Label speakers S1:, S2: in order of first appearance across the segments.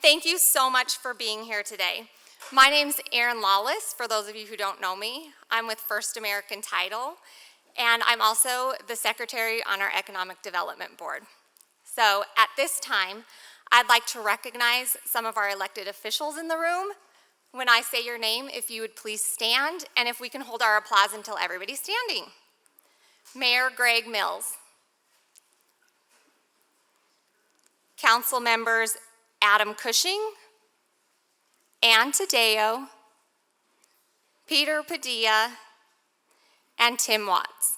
S1: Thank you so much for being here today. My name's Erin Lawless, for those of you who don't know me. I'm with First American Title, and I'm also the secretary on our Economic Development Board. So at this time, I'd like to recognize some of our elected officials in the room. When I say your name, if you would please stand, and if we can hold our applause until everybody's standing. Mayor Greg Mills. Council members Adam Cushing, Ann Tadeo, Peter Padilla, and Tim Watts.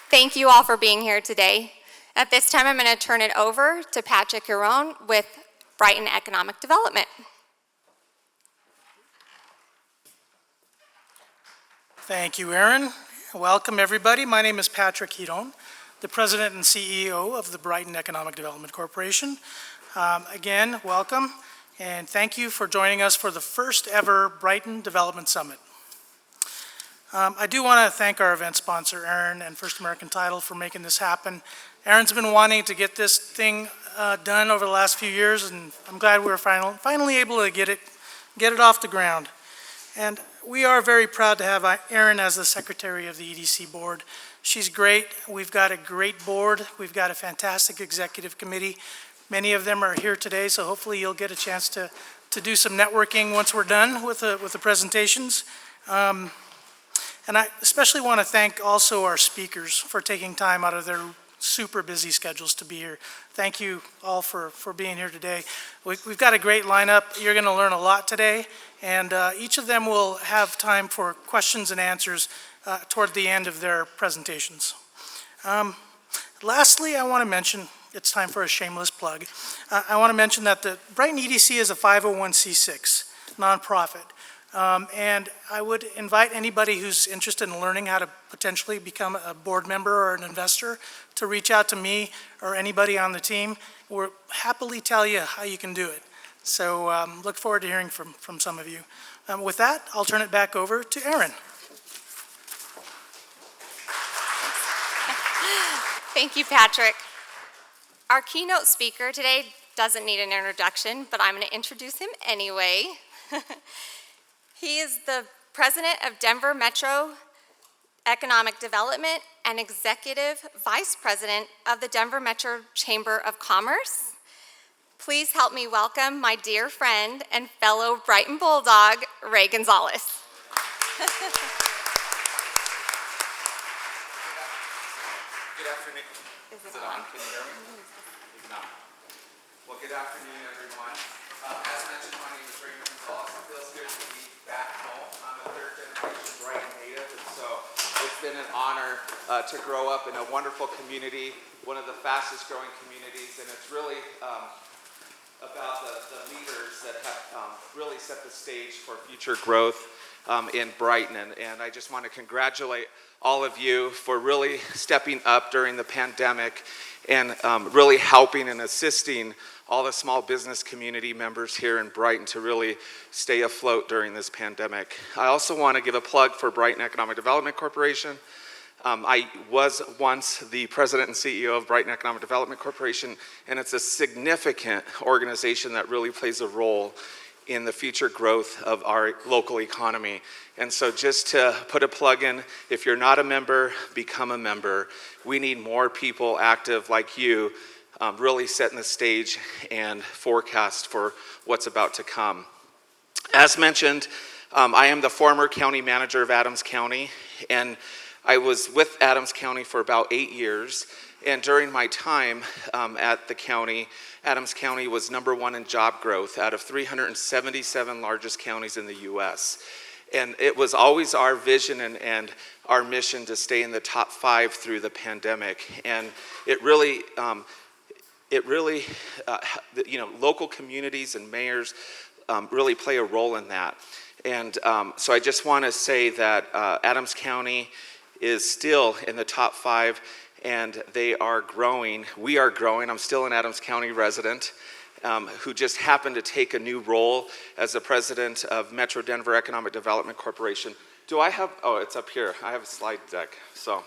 S1: Thank you all for being here today. At this time, I'm going to turn it over to Patrick Huron with Brighton Economic Development.
S2: Thank you, Erin. Welcome, everybody. My name is Patrick Huron, the President and CEO of the Brighton Economic Development Corporation. Again, welcome, and thank you for joining us for the first ever Brighton Development Summit. I do want to thank our event sponsor, Erin, and First American Title for making this happen. Erin's been wanting to get this thing done over the last few years, and I'm glad we were finally able to get it off the ground. And we are very proud to have Erin as the secretary of the EDC board. She's great. We've got a great board. We've got a fantastic executive committee. Many of them are here today, so hopefully you'll get a chance to do some networking once we're done with the presentations. And I especially want to thank also our speakers for taking time out of their super busy schedules to be here. Thank you all for being here today. We've got a great lineup. You're going to learn a lot today, and each of them will have time for questions and answers toward the end of their presentations. Lastly, I want to mention, it's time for a shameless plug. I want to mention that the Brighton EDC is a 501c6 nonprofit. And I would invite anybody who's interested in learning how to potentially become a board member or an investor to reach out to me or anybody on the team. We'll happily tell you how you can do it. So look forward to hearing from some of you. With that, I'll turn it back over to Erin.
S1: Thank you, Patrick. Our keynote speaker today doesn't need an introduction, but I'm going to introduce him anyway. He is the president of Denver Metro Economic Development and executive vice president of the Denver Metro Chamber of Commerce. Please help me welcome my dear friend and fellow Brighton Bulldog, Ray Gonzalez.
S3: Good afternoon. Is it on? Can you hear me? No. Well, good afternoon, everyone. As mentioned, my name is Ray Gonzalez. It feels good to be back home. I'm a third generation Brighton native, and so it's been an honor to grow up in a wonderful community, one of the fastest growing communities, and it's really about the leaders that have really set the stage for future growth in Brighton. And I just want to congratulate all of you for really stepping up during the pandemic and really helping and assisting all the small business community members here in Brighton to really stay afloat during this pandemic. I also want to give a plug for Brighton Economic Development Corporation. I was once the president and CEO of Brighton Economic Development Corporation, and it's a significant organization that really plays a role in the future growth of our local economy. And so just to put a plug in, if you're not a member, become a member. We need more people active like you, really setting the stage and forecast for what's about to come. As mentioned, I am the former county manager of Adams County, and I was with Adams County for about 8 years. And during my time at the county, Adams County was #1 in job growth out of 377 largest counties in the U.S. And it was always our vision and our mission to stay in the top 5 through the pandemic. And it really, local communities and mayors really play a role in that. And so I just want to say that Adams County is still in the top 5, and they are growing. We are growing. I'm still an Adams County resident who just happened to take a new role as the president of Metro Denver Economic Development Corporation. Do I have, oh, it's up here. I have a slide deck. So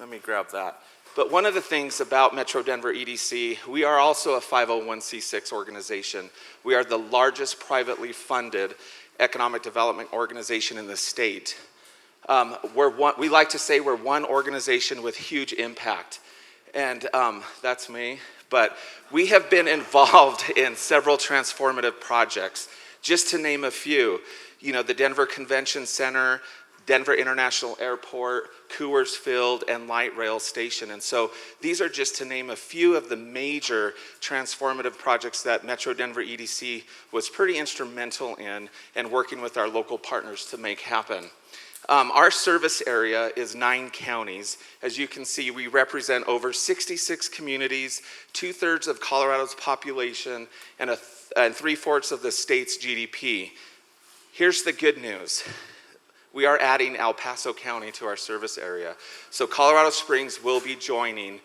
S3: Let me grab that. But one of the things about Metro Denver EDC, we are also a 501c6 organization. We are the largest privately funded economic development organization in the state. We like to say we're one organization with huge impact. And that's me. But we have been involved in several transformative projects. Just to name a few, the Denver Convention Center, Denver International Airport, Coors Field, and Light Rail Station. And so these are just to name a few of the major transformative projects that Metro Denver EDC was pretty instrumental in and working with our local partners to make happen. Our service area is 9 counties. As you can see, we represent over 66 communities, 2/3 of Colorado's population, and 3/4 of the state's GDP. Here's the good news. We are adding El Paso County to our service area. So Colorado Springs will be joining,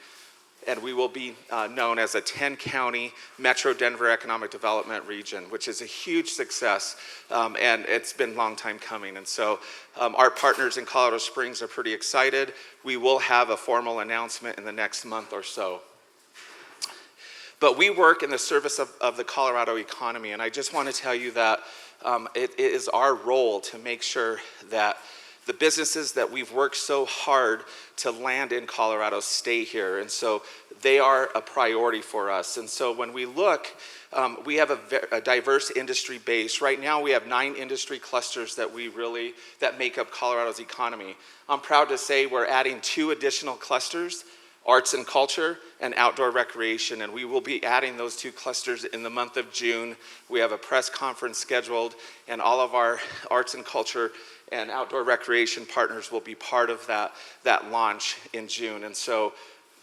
S3: and we will be known as a 10-county Metro Denver Economic Development region, which is a huge success, and it's been a long time coming. And so our partners in Colorado Springs are pretty excited. We will have a formal announcement in the next month or so. But we work in the service of the Colorado economy, and I just want to tell you that it is our role to make sure that the businesses that we've worked so hard to land in Colorado stay here. And so they are a priority for us. And so when we look, we have a diverse industry base. Right now we have 9 industry clusters that make up Colorado's economy. I'm proud to say we're adding 2 additional clusters, arts and culture and outdoor recreation, and we will be adding those 2 clusters in the month of June. We have a press conference scheduled, and all of our arts and culture and outdoor recreation partners will be part of that launch in June. And so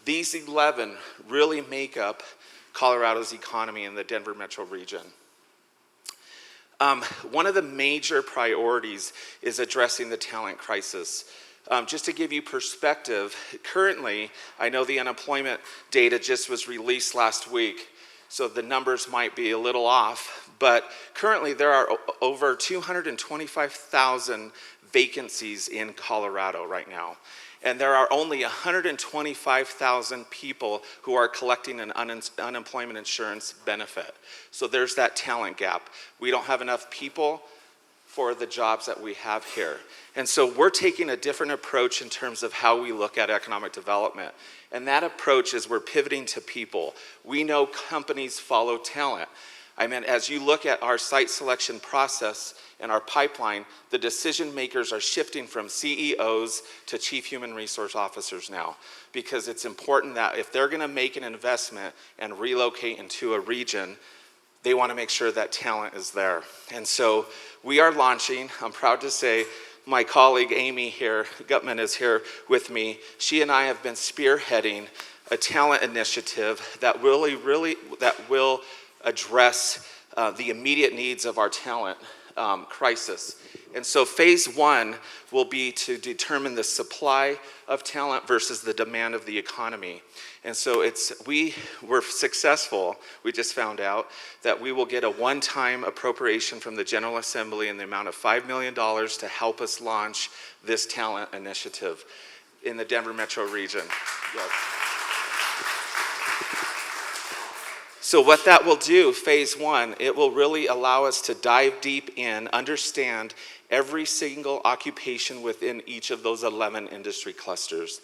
S3: these 11 really make up Colorado's economy in the Denver metro region. One of the major priorities is addressing the talent crisis. Just to give you perspective, currently, I know the unemployment data just was released last week, so the numbers might be a little off, but currently there are over 225,000 vacancies in Colorado right now. And there are only 125,000 people who are collecting an unemployment insurance benefit. So there's that talent gap. We don't have enough people for the jobs that we have here. And so we're taking a different approach in terms of how we look at economic development. And that approach is we're pivoting to people. We know companies follow talent. I mean, as you look at our site selection process and our pipeline, the decision makers are shifting from CEOs to chief human resource officers now, because it's important that if they're gonna make an investment and relocate into a region, they want to make sure that talent is there. And so we are launching, I'm proud to say, my colleague Amy here, Gutman is here with me. She and I have been spearheading a talent initiative that will address the immediate needs of our talent crisis. And so phase 1 will be to determine the supply of talent versus the demand of the economy. And so we were successful, we just found out, that we will get a one-time appropriation from the General Assembly in the amount of $5 million to help us launch this talent initiative in the Denver metro region. Yes. So what that will do, phase 1, it will really allow us to dive deep in, understand every single occupation within each of those 11 industry clusters.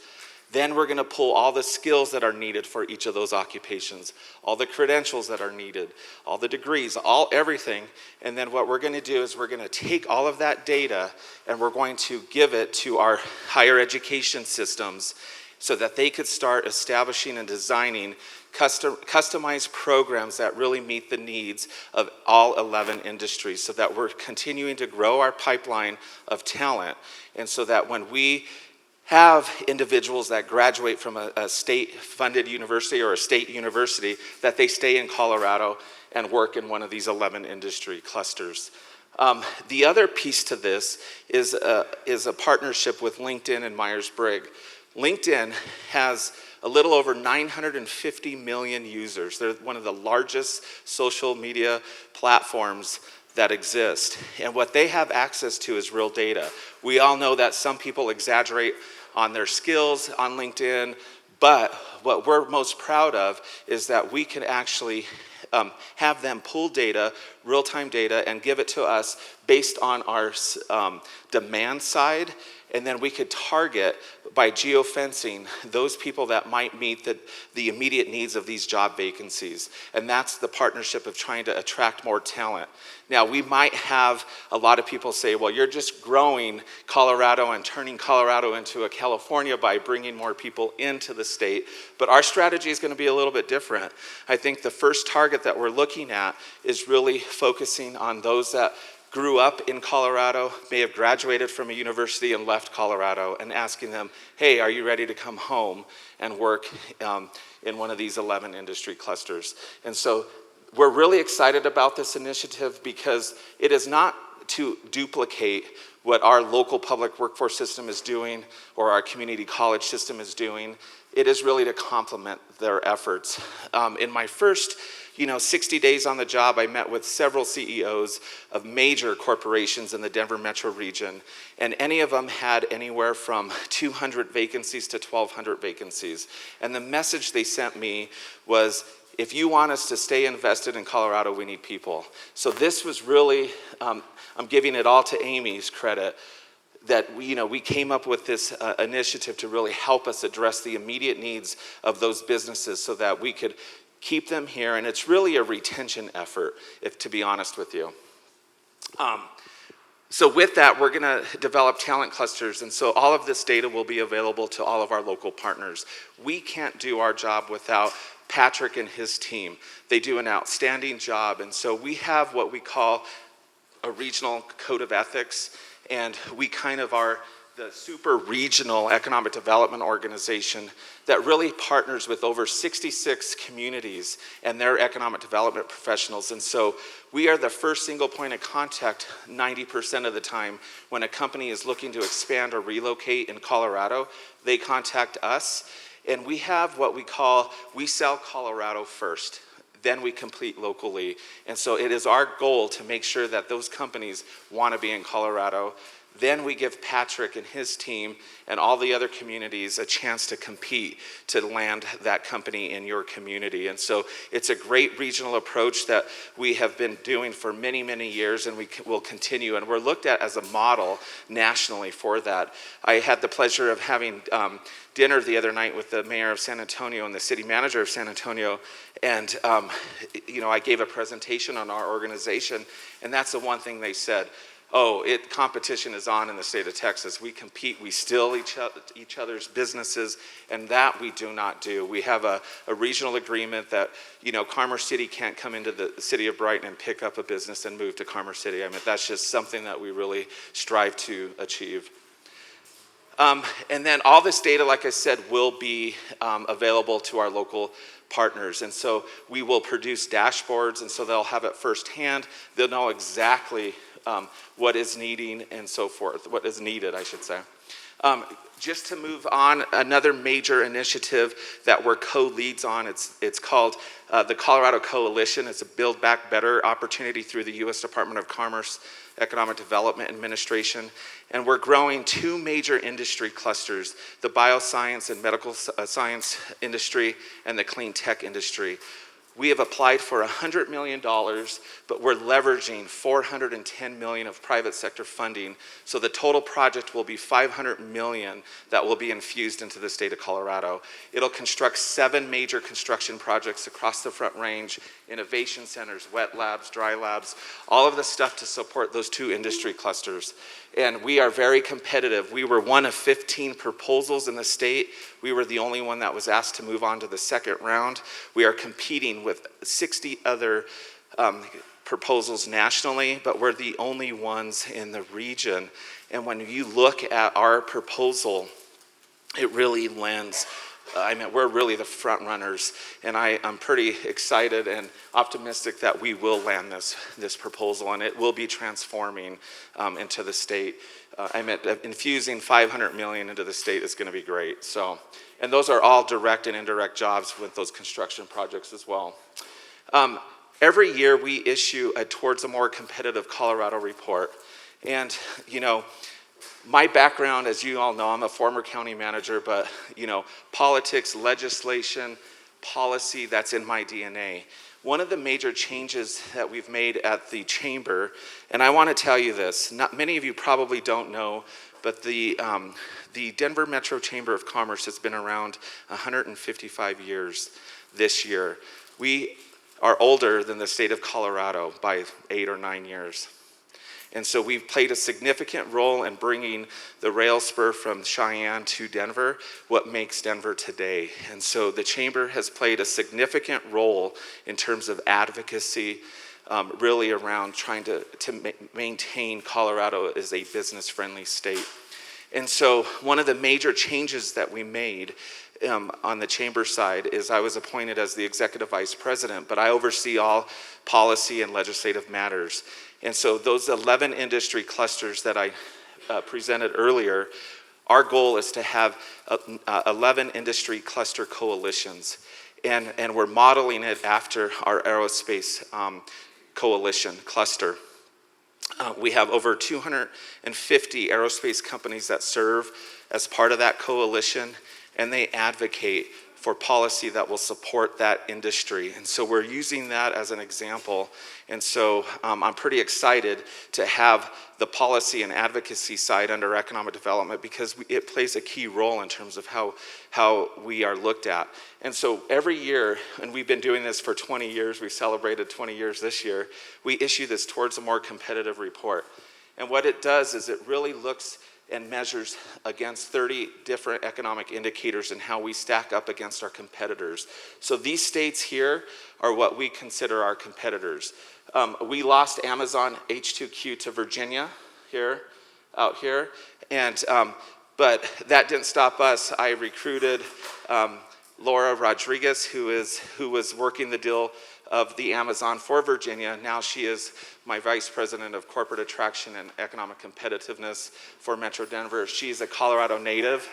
S3: Then we're gonna pull all the skills that are needed for each of those occupations, all the credentials that are needed, all the degrees, everything. And then what we're gonna do is we're gonna take all of that data and we're going to give it to our higher education systems so that they could start establishing and designing customized programs that really meet the needs of all 11 industries, so that we're continuing to grow our pipeline of talent, and so that when we have individuals that graduate from a state-funded university or a state university, that they stay in Colorado and work in one of these 11 industry clusters. The other piece to this is a partnership with LinkedIn and Myers-Briggs. LinkedIn has a little over 950 million users. They're one of the largest social media platforms that exist. And what they have access to is real data. We all know that some people exaggerate on their skills on LinkedIn. But what we're most proud of is that we can actually have them pull data, real-time data, and give it to us based on our demand side. And then we could target by geofencing those people that might meet the immediate needs of these job vacancies. And that's the partnership of trying to attract more talent. Now, we might have a lot of people say, well, you're just growing Colorado and turning Colorado into a California by bringing more people into the state. But our strategy is going to be a little bit different. I think the first target that we're looking at is really focusing on those that grew up in Colorado, may have graduated from a university and left Colorado, and asking them, hey, are you ready to come home and work in one of these 11 industry clusters? And so we're really excited about this initiative because it is not to duplicate what our local public workforce system is doing or our community college system is doing. It is really to complement their efforts. In my first 60 days on the job, I met with several CEOs of major corporations in the Denver metro region, and any of them had anywhere from 200 vacancies to 1,200 vacancies. And the message they sent me was, if you want us to stay invested in Colorado, we need people. So this was really, I'm giving it all to Amy's credit, that we came up with this initiative to really help us address the immediate needs of those businesses so that we could keep them here. And it's really a retention effort, to be honest with you. So with that, we're going to develop talent clusters, and so all of this data will be available to all of our local partners. We can't do our job without Patrick and his team. They do an outstanding job, and so we have what we call a regional code of ethics, and we kind of are the super regional economic development organization that really partners with over 66 communities and their economic development professionals. And so we are the first single point of contact 90% of the time when a company is looking to expand or relocate in Colorado. They contact us, and we have what we call, we sell Colorado first, then we compete locally. And so it is our goal to make sure that those companies want to be in Colorado. Then we give Patrick and his team and all the other communities a chance to compete to land that company in your community. And so it's a great regional approach that we have been doing for many, many years, and we will continue. And we're looked at as a model nationally for that. I had the pleasure of having dinner the other night with the mayor of San Antonio and the city manager of San Antonio, and I gave a presentation on our organization, and that's the one thing they said. Competition is on in the state of Texas. We compete, we steal each other's businesses, and that we do not do. We have a regional agreement that, Commerce City can't come into the city of Brighton and pick up a business and move to Commerce City. I mean, that's just something that we really strive to achieve. And then all this data, like I said, will be available to our local partners. And so we will produce dashboards, and so they'll have it firsthand. They'll know exactly what is needing and so forth, what is needed, I should say. Just to move on, another major initiative that we're co-leads on, it's called the Colorado Coalition. It's a Build Back Better opportunity through the U.S. Department of Commerce Economic Development Administration. And we're growing two major industry clusters, the bioscience and medical science industry and the clean tech industry. We have applied for $100 million, but we're leveraging $410 million of private sector funding. So the total project will be $500 million that will be infused into the state of Colorado. It'll construct 7 major construction projects across the Front Range, innovation centers, wet labs, dry labs, all of the stuff to support those two industry clusters. And we are very competitive. We were one of 15 proposals in the state. We were the only one that was asked to move on to the second round. We are competing with 60 other proposals nationally, but we're the only ones in the region. And when you look at our proposal, it really lends. We're really the front runners, and I'm pretty excited and optimistic that we will land this proposal, and it will be transforming into the state. Infusing $500 million into the state is going to be great. So, and those are all direct and indirect jobs with those construction projects as well. Every year we issue a Towards a More Competitive Colorado report, and My background, as you all know, I'm a former county manager, but politics, legislation, policy, that's in my DNA. One of the major changes that we've made at the chamber, and I want to tell you this, not many of you probably don't know, but the Denver Metro Chamber of Commerce has been around 155 years this year. We are older than the state of Colorado by 8 or 9 years. And so we've played a significant role in bringing the rail spur from Cheyenne to Denver, what makes Denver today. And so the chamber has played a significant role in terms of advocacy, really around trying to maintain Colorado as a business-friendly state. And so one of the major changes that we made on the chamber side is I was appointed as the executive vice president, but I oversee all policy and legislative matters. And so those 11 industry clusters that I presented earlier, our goal is to have 11 industry cluster coalitions. And we're modeling it after our aerospace coalition cluster. We have over 250 aerospace companies that serve as part of that coalition, and they advocate for policy that will support that industry. And so we're using that as an example. And so I'm pretty excited to have the policy and advocacy side under economic development because it plays a key role in terms of how we are looked at. And so every year, and we've been doing this for 20 years, we celebrated 20 years this year, we issue this Towards a More Competitive report. And what it does is it really looks and measures against 30 different economic indicators and how we stack up against our competitors. So these states here are what we consider our competitors. We lost Amazon H2Q to Virginia out here, and but that didn't stop us. I recruited Laura Rodriguez, who was working the deal of the Amazon for Virginia. Now she is my vice president of corporate attraction and economic competitiveness for Metro Denver. She's a Colorado native.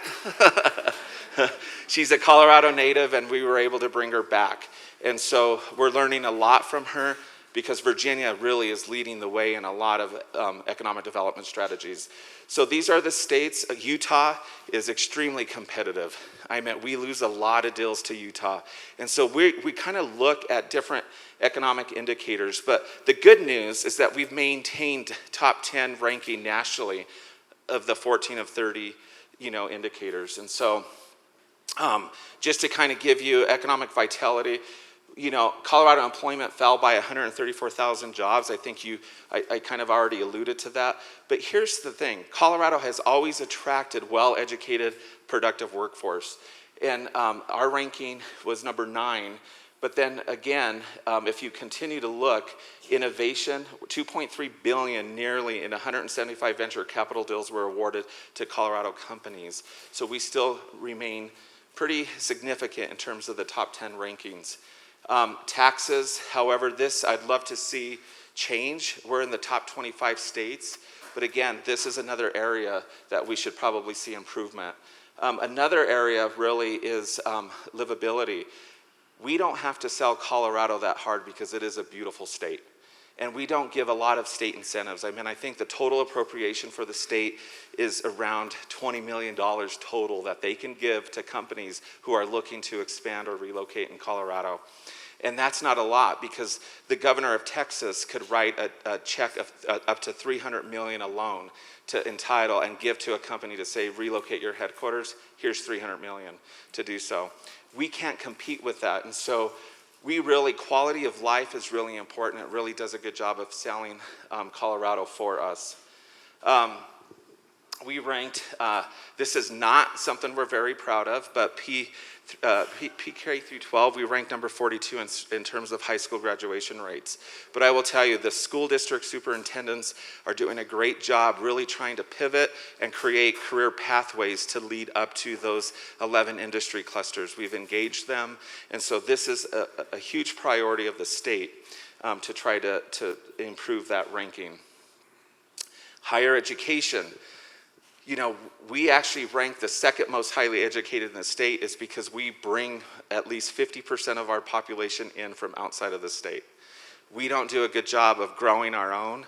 S3: She's a Colorado native, and we were able to bring her back. And so we're learning a lot from her because Virginia really is leading the way in a lot of economic development strategies. So these are the states. Utah is extremely competitive. I mean, we lose a lot of deals to Utah. And so we kind of look at different economic indicators. But the good news is that we've maintained top 10 ranking nationally of the 14 of 30, indicators. And so just to kind of give you economic vitality, Colorado employment fell by 134,000 jobs. I think I kind of already alluded to that. But here's the thing. Colorado has always attracted well-educated, productive workforce. And our ranking was number 9. But then again, if you continue to look, innovation, $2.3 billion nearly in 175 venture capital deals were awarded to Colorado companies. So we still remain pretty significant in terms of the top 10 rankings. Taxes, however, this I'd love to see change. We're in the top 25 states, but again, this is another area that we should probably see improvement. Another area really is livability. We don't have to sell Colorado that hard because it is a beautiful state. And we don't give a lot of state incentives. I mean, I think the total appropriation for the state is around $20 million total that they can give to companies who are looking to expand or relocate in Colorado. And that's not a lot because the governor of Texas could write a check of up to $300 million alone to entitle and give to a company to say, relocate your headquarters, here's $300 million to do so. We can't compete with that. And so quality of life is really important. It really does a good job of selling Colorado for us. We ranked, this is not something we're very proud of, but PK through 12, we ranked number 42 in terms of high school graduation rates. But I will tell you, the school district superintendents are doing a great job really trying to pivot and create career pathways to lead up to those 11 industry clusters. We've engaged them, and so this is a huge priority of the state to try to improve that ranking. Higher education. We actually rank the second most highly educated in the state is because we bring at least 50% of our population in from outside of the state. We don't do a good job of growing our own.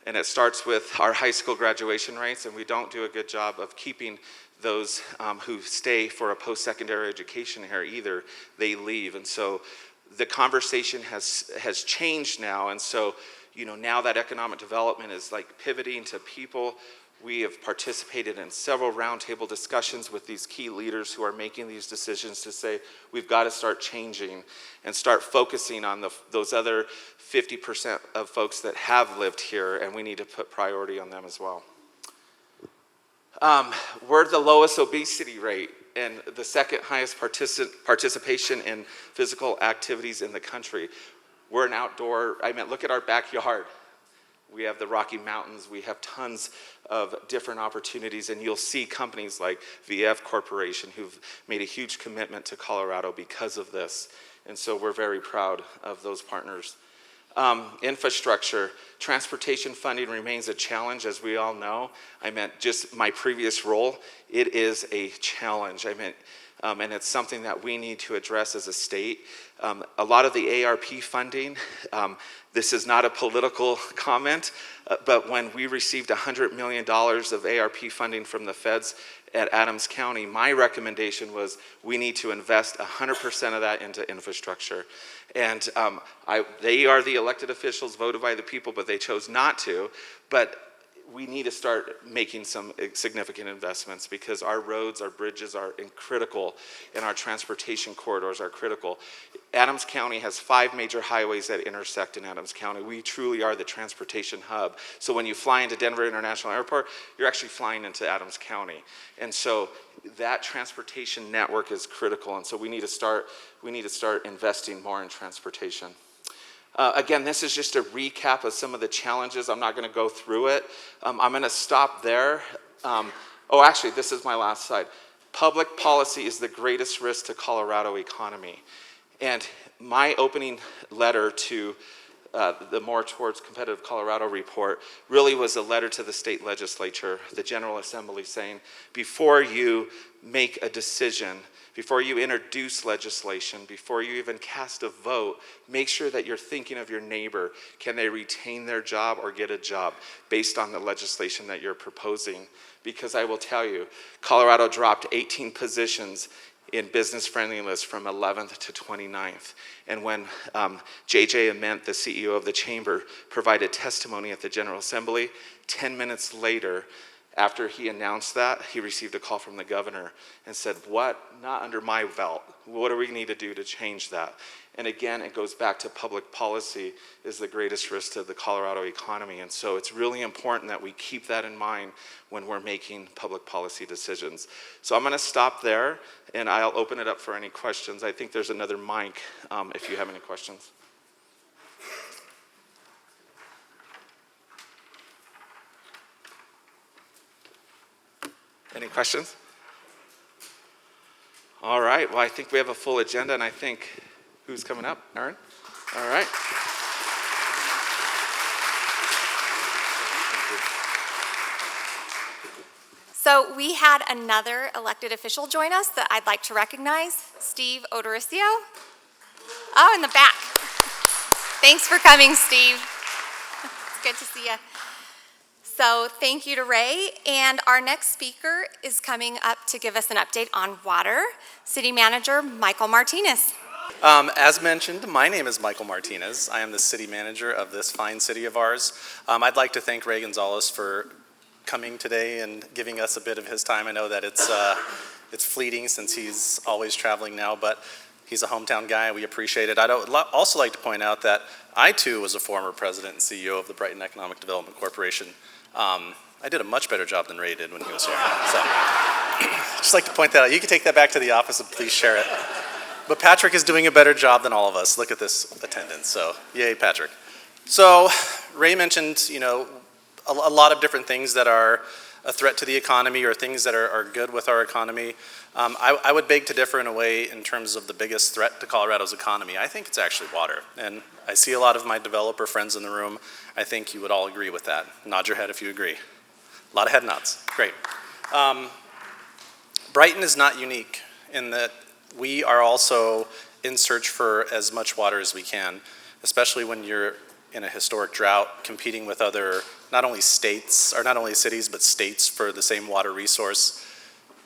S3: And it starts with our high school graduation rates, and we don't do a good job of keeping those who stay for a post-secondary education here either. They leave. And so the conversation has changed now. And so, now that economic development is like pivoting to people. We have participated in several roundtable discussions with these key leaders who are making these decisions to say, we've got to start changing and start focusing on those other 50% of folks that have lived here, and we need to put priority on them as well. We're the lowest obesity rate and the second highest participation in physical activities in the country. We're an outdoor, look at our backyard. We have the Rocky Mountains, we have tons of different opportunities, and you'll see companies like VF Corporation who've made a huge commitment to Colorado because of this. And so we're very proud of those partners. Infrastructure, transportation funding remains a challenge, as we all know. Just my previous role, it is a challenge. And it's something that we need to address as a state. A lot of the ARP funding, this is not a political comment, but when we received $100 million of ARP funding from the feds at Adams County, my recommendation was we need to invest 100% of that into infrastructure. And they are the elected officials voted by the people, but they chose not to. But we need to start making some significant investments because our roads, our bridges are critical, and our transportation corridors are critical. Adams County has 5 major highways that intersect in Adams County. We truly are the transportation hub. So when you fly into Denver International Airport, you're actually flying into Adams County. And so that transportation network is critical, and so we need to start investing more in transportation. Again, this is just a recap of some of the challenges. I'm not going to go through it. I'm going to stop there. Actually, this is my last slide. Public policy is the greatest risk to Colorado economy. And my opening letter to the More Towards Competitive Colorado report really was a letter to the state legislature, the General Assembly, saying, before you make a decision, before you introduce legislation, before you even cast a vote, make sure that you're thinking of your neighbor. Can they retain their job or get a job based on the legislation that you're proposing? Because I will tell you, Colorado dropped 18 positions in business friendliness from 11th to 29th. And when J.J. Ament, the CEO of the chamber, provided testimony at the General Assembly, 10 minutes later, after he announced that, he received a call from the governor and said, what? Not under my belt. What do we need to do to change that? And again, it goes back to public policy is the greatest risk to the Colorado economy. And so it's really important that we keep that in mind when we're making public policy decisions. So I'm going to stop there, and I'll open it up for any questions. I think there's another mic if you have any questions. Any questions? All right, well, I think we have a full agenda, and I think, who's coming up? Aaron? All right.
S1: So we had another elected official join us that I'd like to recognize, Steve Odoricio. Oh, in the back. Thanks for coming, Steve. It's good to see you. So thank you to Ray, and our next speaker is coming up to give us an update on water, City Manager Michael Martinez.
S4: As mentioned, my name is Michael Martinez. I am the city manager of this fine city of ours. I'd like to thank Ray Gonzalez for coming today and giving us a bit of his time. I know that it's fleeting since he's always traveling now, but he's a hometown guy. We appreciate it. I'd also like to point out that I, too, was a former president and CEO of the Brighton Economic Development Corporation. I did a much better job than Ray did when he was here. So, just like to point that out. You can take that back to the office and please share it. But Patrick is doing a better job than all of us. Look at this attendance. So, yay, Patrick. So, Ray mentioned, a lot of different things that are a threat to the economy or things that are good with our economy. I would beg to differ in a way in terms of the biggest threat to Colorado's economy. I think it's actually water. And I see a lot of my developer friends in the room. I think you would all agree with that. Nod your head if you agree. A lot of head nods. Great. Brighton is not unique in that we are also in search for as much water as we can, especially when you're in a historic drought, competing with other, not only states, or not only cities, but states for the same water resource.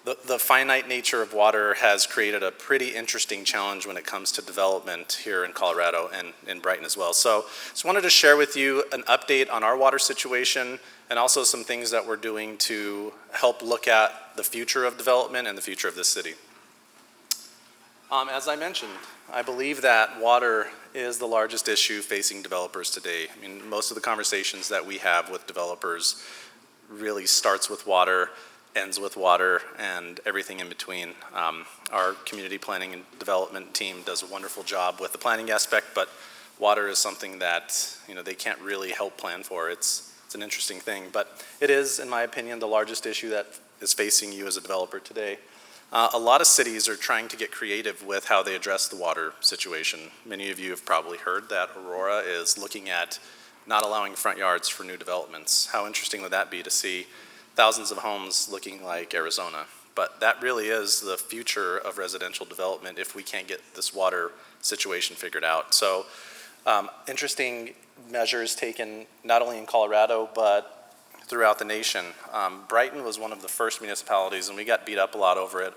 S4: The finite nature of water has created a pretty interesting challenge when it comes to development here in Colorado and in Brighton as well. So just wanted to share with you an update on our water situation and also some things that we're doing to help look at the future of development and the future of this city. As I mentioned, I believe that water is the largest issue facing developers today. I mean, most of the conversations that we have with developers really starts with water, ends with water, and everything in between. Our community planning and development team does a wonderful job with the planning aspect, but water is something that, you know, they can't really help plan for. It's an interesting thing, but it is, in my opinion, the largest issue that is facing you as a developer today. A lot of cities are trying to get creative with how they address the water situation. Many of you have probably heard that Aurora is looking at not allowing front yards for new developments. How interesting would that be to see thousands of homes looking like Arizona? But that really is the future of residential development if we can't get this water situation figured out. So interesting measures taken not only in Colorado, but throughout the nation. Brighton was one of the first municipalities, and we got beat up a lot over it,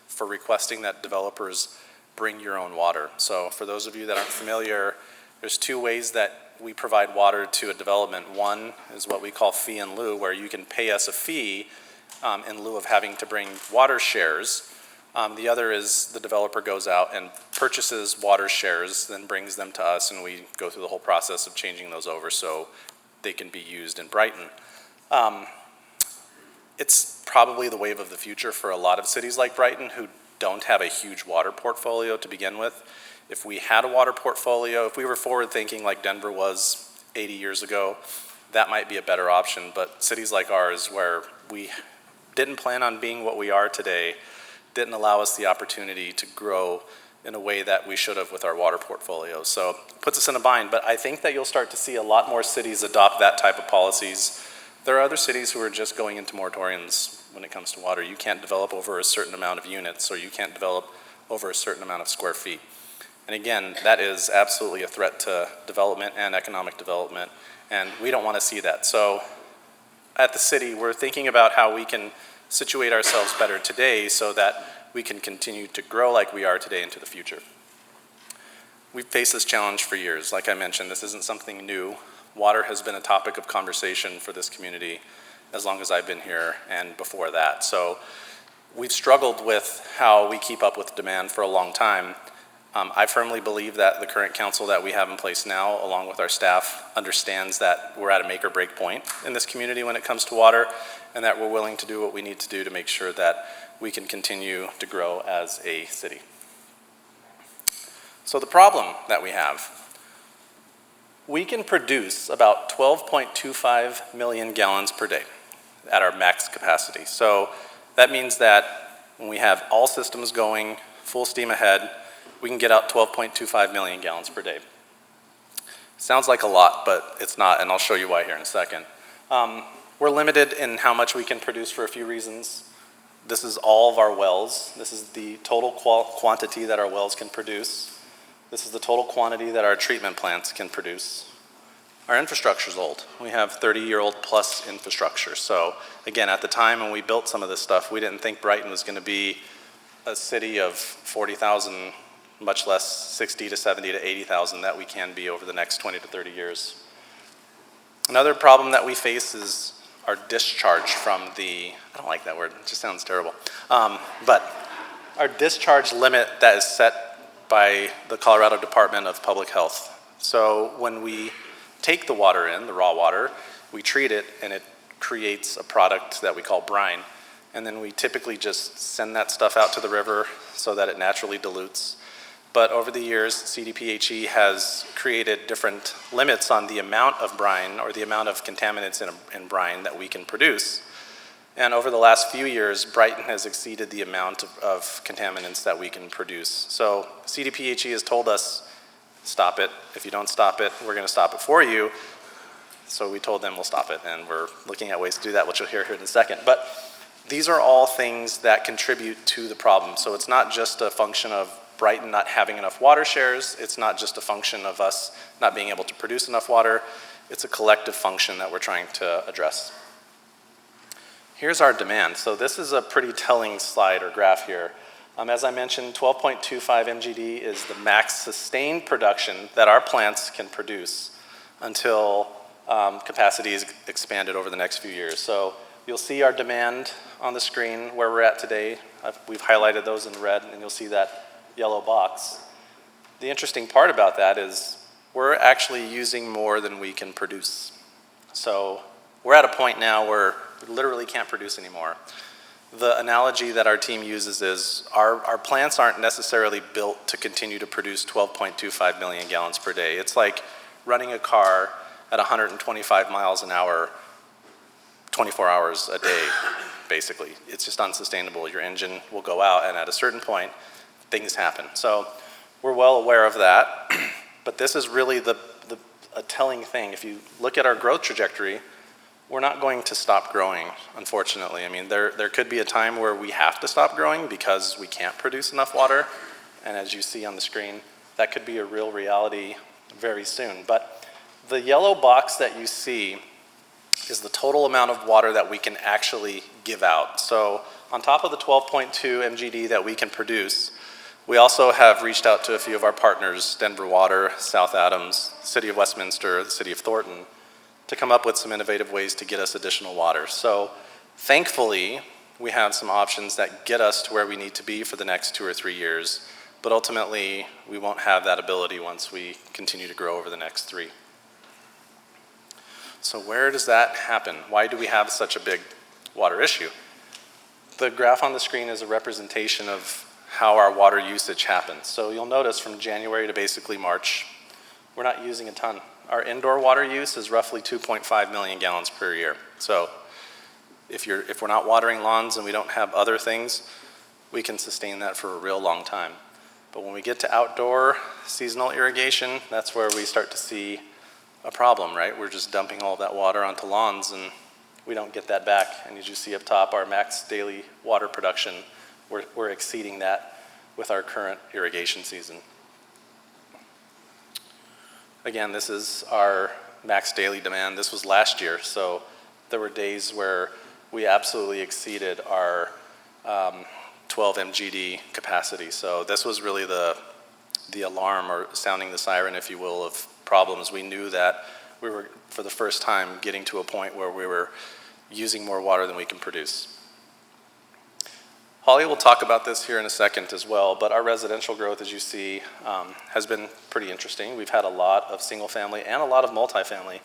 S4: for requesting that developers bring your own water. So for those of you that aren't familiar, there's two ways that we provide water to a development. One is what we call fee in lieu, where you can pay us a fee in lieu of having to bring water shares. The other is the developer goes out and purchases water shares, then brings them to us, and we go through the whole process of changing those over so they can be used in Brighton. It's probably the wave of the future for a lot of cities like Brighton who don't have a huge water portfolio to begin with. If we had a water portfolio, if we were forward thinking like Denver was 80 years ago, that might be a better option. But cities like ours, where we didn't plan on being what we are today, didn't allow us the opportunity to grow in a way that we should have with our water portfolio. So it puts us in a bind, but I think that you'll start to see a lot more cities adopt that type of policies. There are other cities who are just going into moratoriums when it comes to water. You can't develop over a certain amount of units, or you can't develop over a certain amount of square feet. And again, that is absolutely a threat to development and economic development, and we don't want to see that. So at the city, we're thinking about how we can situate ourselves better today so that we can continue to grow like we are today into the future. We've faced this challenge for years. Like I mentioned, this isn't something new. Water has been a topic of conversation for this community as long as I've been here and before that. So we've struggled with how we keep up with demand for a long time. I firmly believe that the current council that we have in place now, along with our staff, understands that we're at a make or break point in this community when it comes to water, and that we're willing to do what we need to do to make sure that we can continue to grow as a city. So the problem that we have, we can produce about 12.25 million gallons per day at our max capacity. So that means that when we have all systems going, full steam ahead, we can get out 12.25 million gallons per day. Sounds like a lot, but it's not, and I'll show you why here in a second. We're limited in how much we can produce for a few reasons. This is all of our wells. This is the total quantity that our wells can produce. This is the total quantity that our treatment plants can produce. Our infrastructure's old. We have 30-year-old plus infrastructure. So again, at the time when we built some of this stuff, we didn't think Brighton was gonna be a city of 40,000, much less 60 to 70 to 80,000 that we can be over the next 20 to 30 years. Another problem that we face is our discharge from the, I don't like that word, it just sounds terrible, but our discharge limit that is set by the Colorado Department of Public Health. So when we take the water in, the raw water, we treat it and it creates a product that we call brine. And then we typically just send that stuff out to the river so that it naturally dilutes. But over the years, CDPHE has created different limits on the amount of brine or the amount of contaminants in brine that we can produce. And over the last few years, Brighton has exceeded the amount of contaminants that we can produce. So CDPHE has told us, stop it. If you don't stop it, we're gonna stop it for you. So we told them we'll stop it, and we're looking at ways to do that, which you'll hear here in a second. But these are all things that contribute to the problem. So it's not just a function of Brighton not having enough water shares. It's not just a function of us not being able to produce enough water. It's a collective function that we're trying to address. Here's our demand. So this is a pretty telling slide or graph here. As I mentioned, 12.25 MGD is the max sustained production that our plants can produce until capacity is expanded over the next few years. So you'll see our demand on the screen where we're at today. We've highlighted those in red, and you'll see that yellow box. The interesting part about that is we're actually using more than we can produce. So we're at a point now where we literally can't produce anymore. The analogy that our team uses is our plants aren't necessarily built to continue to produce 12.25 million gallons per day. It's like running a car at 125 miles an hour, 24 hours a day, basically. It's just unsustainable. Your engine will go out, and at a certain point, things happen. So we're well aware of that, but this is really a telling thing. If you look at our growth trajectory, we're not going to stop growing, unfortunately. I mean, there could be a time where we have to stop growing because we can't produce enough water, and as you see on the screen, that could be a real reality very soon. But the yellow box that you see is the total amount of water that we can actually give out. So on top of the 12.2 MGD that we can produce, we also have reached out to a few of our partners, Denver Water, South Adams, City of Westminster, the City of Thornton, to come up with some innovative ways to get us additional water. So thankfully, we have some options that get us to where we need to be for the next 2 or 3 years, but ultimately, we won't have that ability once we continue to grow over the next 3. So where does that happen? Why do we have such a big water issue? The graph on the screen is a representation of how our water usage happens. So you'll notice from January to basically March, we're not using a ton. Our indoor water use is roughly 2.5 million gallons per year. So if we're not watering lawns and we don't have other things, we can sustain that for a real long time. But when we get to outdoor seasonal irrigation, that's where we start to see a problem, right? We're just dumping all that water onto lawns and we don't get that back. And as you see up top, our max daily water production, we're exceeding that with our current irrigation season. Again, this is our max daily demand. This was last year, so there were days where we absolutely exceeded our 12 MGD capacity. So this was really the alarm, or sounding the siren, if you will, of problems. We knew that we were, for the first time, getting to a point where we were using more water than we can produce. Holly will talk about this here in a second as well, but our residential growth, as you see, has been pretty interesting. We've had a lot of single family and a lot of multifamily,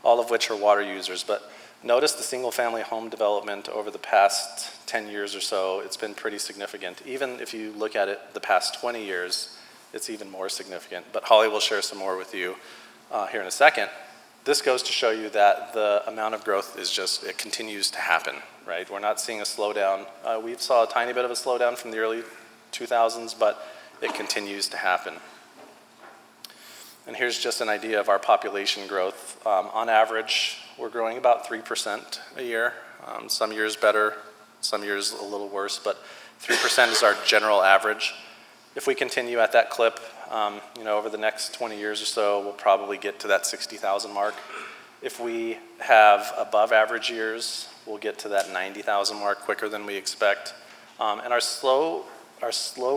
S4: all of which are water users. But notice the single family home development over the past 10 years or so, it's been pretty significant. Even if you look at it the past 20 years, it's even more significant. But Holly will share some more with you here in a second. This goes to show you that the amount of growth is just, it continues to happen, right? We're not seeing a slowdown. We saw a tiny bit of a slowdown from the early 2000s, but it continues to happen. And here's just an idea of our population growth. On average, we're growing about 3% a year. Some years better, some years a little worse, but 3% is our general average. If we continue at that clip, over the next 20 years or so, we'll probably get to that 60,000 mark. If we have above average years, we'll get to that 90,000 mark quicker than we expect. And our slow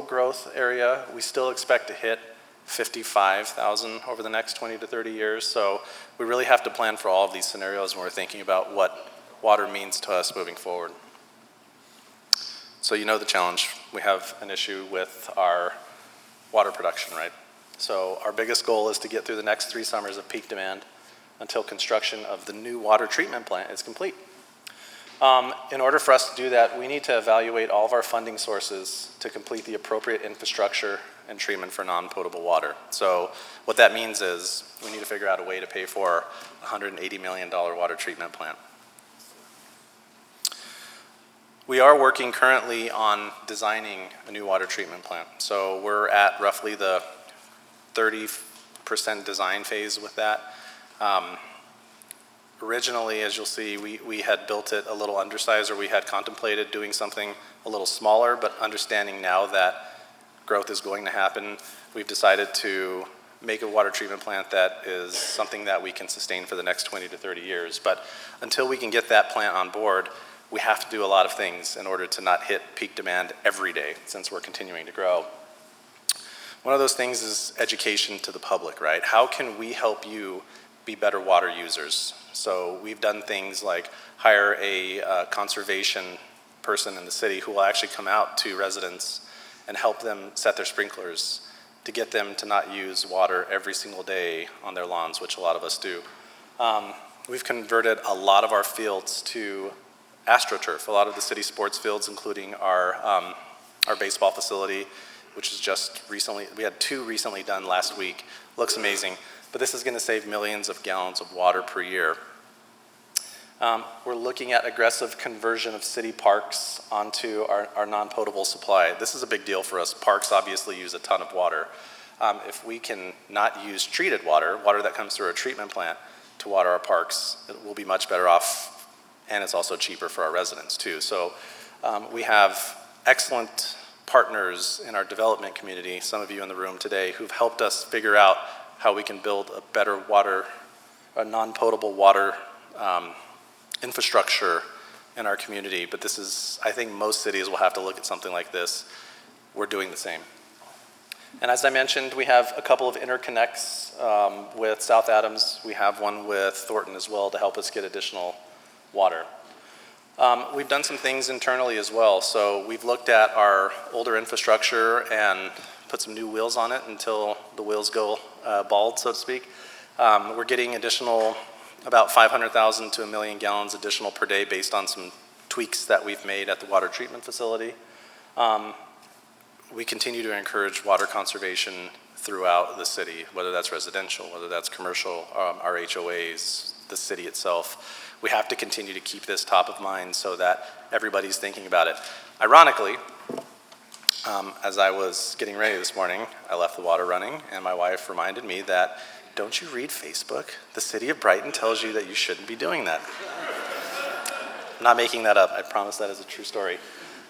S4: growth area, we still expect to hit 55,000 over the next 20 to 30 years. So we really have to plan for all of these scenarios when we're thinking about what water means to us moving forward. So you know the challenge. We have an issue with our water production, right? So our biggest goal is to get through the next 3 summers of peak demand until construction of the new water treatment plant is complete. In order for us to do that, we need to evaluate all of our funding sources to complete the appropriate infrastructure and treatment for non-potable water. So what that means is we need to figure out a way to pay for a $180 million water treatment plant. We are working currently on designing a new water treatment plant. So we're at roughly the 30% design phase with that. Originally, as you'll see, we had built it a little undersized, or we had contemplated doing something a little smaller, but understanding now that growth is going to happen, we've decided to make a water treatment plant that is something that we can sustain for the next 20 to 30 years. But until we can get that plant on board, we have to do a lot of things in order to not hit peak demand every day, since we're continuing to grow. One of those things is education to the public, right? How can we help you be better water users? So we've done things like hire a conservation person in the city who will actually come out to residents and help them set their sprinklers to get them to not use water every single day on their lawns, which a lot of us do. We've converted a lot of our fields to AstroTurf, a lot of the city sports fields, including our baseball facility, which is just recently, we had 2 recently done last week. Looks amazing, but this is gonna save millions of gallons of water per year. We're looking at aggressive conversion of city parks onto our non-potable supply. This is a big deal for us. Parks obviously use a ton of water. If we can not use treated water, water that comes through a treatment plant, to water our parks, it will be much better off, and it's also cheaper for our residents too. So we have excellent partners in our development community, some of you in the room today, who've helped us figure out how we can build a better water, a non-potable water infrastructure in our community. But this is, I think most cities will have to look at something like this. We're doing the same. And as I mentioned, we have a couple of interconnects with South Adams. We have one with Thornton as well to help us get additional water. We've done some things internally as well. So we've looked at our older infrastructure and put some new wheels on it until the wheels go bald, so to speak. We're getting additional, about 500,000 to 1 million gallons additional per day based on some tweaks that we've made at the water treatment facility. We continue to encourage water conservation throughout the city, whether that's residential, whether that's commercial, our HOAs, the city itself. We have to continue to keep this top of mind so that everybody's thinking about it. Ironically, as I was getting ready this morning, I left the water running, and my wife reminded me that, don't you read Facebook? The city of Brighton tells you that you shouldn't be doing that. I'm not making that up. I promise that is a true story.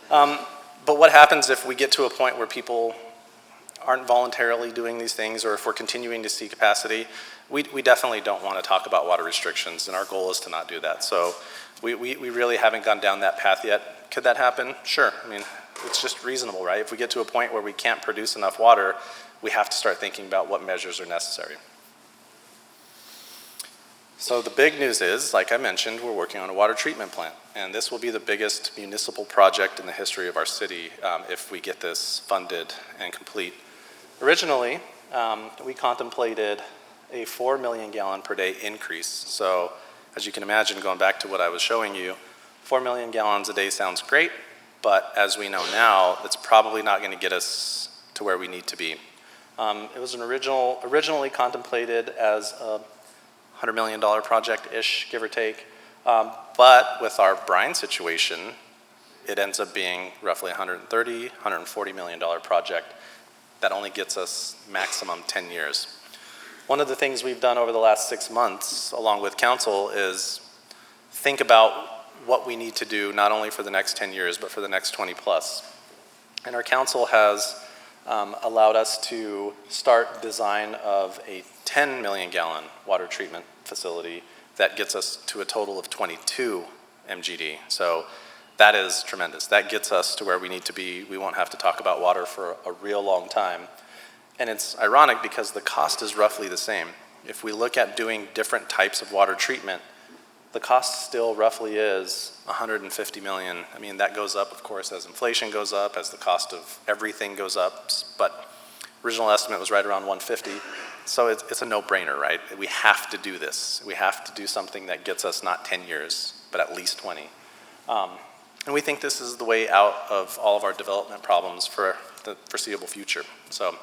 S4: But what happens if we get to a point where people aren't voluntarily doing these things, or if we're continuing to see capacity? We definitely don't want to talk about water restrictions, and our goal is to not do that. So we really haven't gone down that path yet. Could that happen? Sure. I mean, it's just reasonable, right? If we get to a point where we can't produce enough water, we have to start thinking about what measures are necessary. So the big news is, like I mentioned, we're working on a water treatment plant, and this will be the biggest municipal project in the history of our city if we get this funded and complete. Originally, we contemplated a 4 million gallon per day increase. So as you can imagine, going back to what I was showing you, 4 million gallons a day sounds great, but as we know now, it's probably not going to get us to where we need to be. It was originally contemplated as a $100 million project-ish, give or take. But with our brine situation, it ends up being roughly $130, $140 million project that only gets us maximum 10 years. One of the things we've done over the last 6 months, along with council, is think about what we need to do not only for the next 10 years, but for the next 20 plus. And our council has allowed us to start design of a 10 million gallon water treatment facility that gets us to a total of 22 MGD. So that is tremendous. That gets us to where we need to be. We won't have to talk about water for a real long time. And it's ironic because the cost is roughly the same. If we look at doing different types of water treatment, the cost still roughly is $150 million. I mean, that goes up, of course, as inflation goes up, as the cost of everything goes up, but original estimate was right around $150. So it's a no-brainer, right? We have to do this. We have to do something that gets us not 10 years, but at least 20. And we think this is the way out of all of our development problems for the foreseeable future. So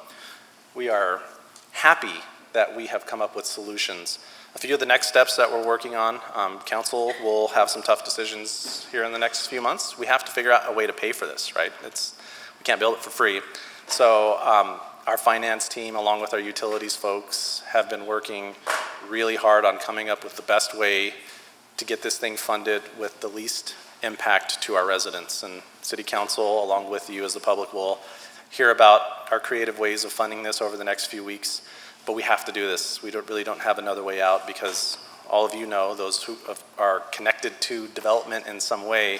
S4: we are happy that we have come up with solutions. A few of the next steps that we're working on, council will have some tough decisions here in the next few months. We have to figure out a way to pay for this, right? We can't build it for free. So our finance team, along with our utilities folks, have been working really hard on coming up with the best way to get this thing funded with the least impact to our residents. And City Council, along with you as the public, will hear about our creative ways of funding this over the next few weeks, but we have to do this. We really don't have another way out because all of you know, those who are connected to development in some way,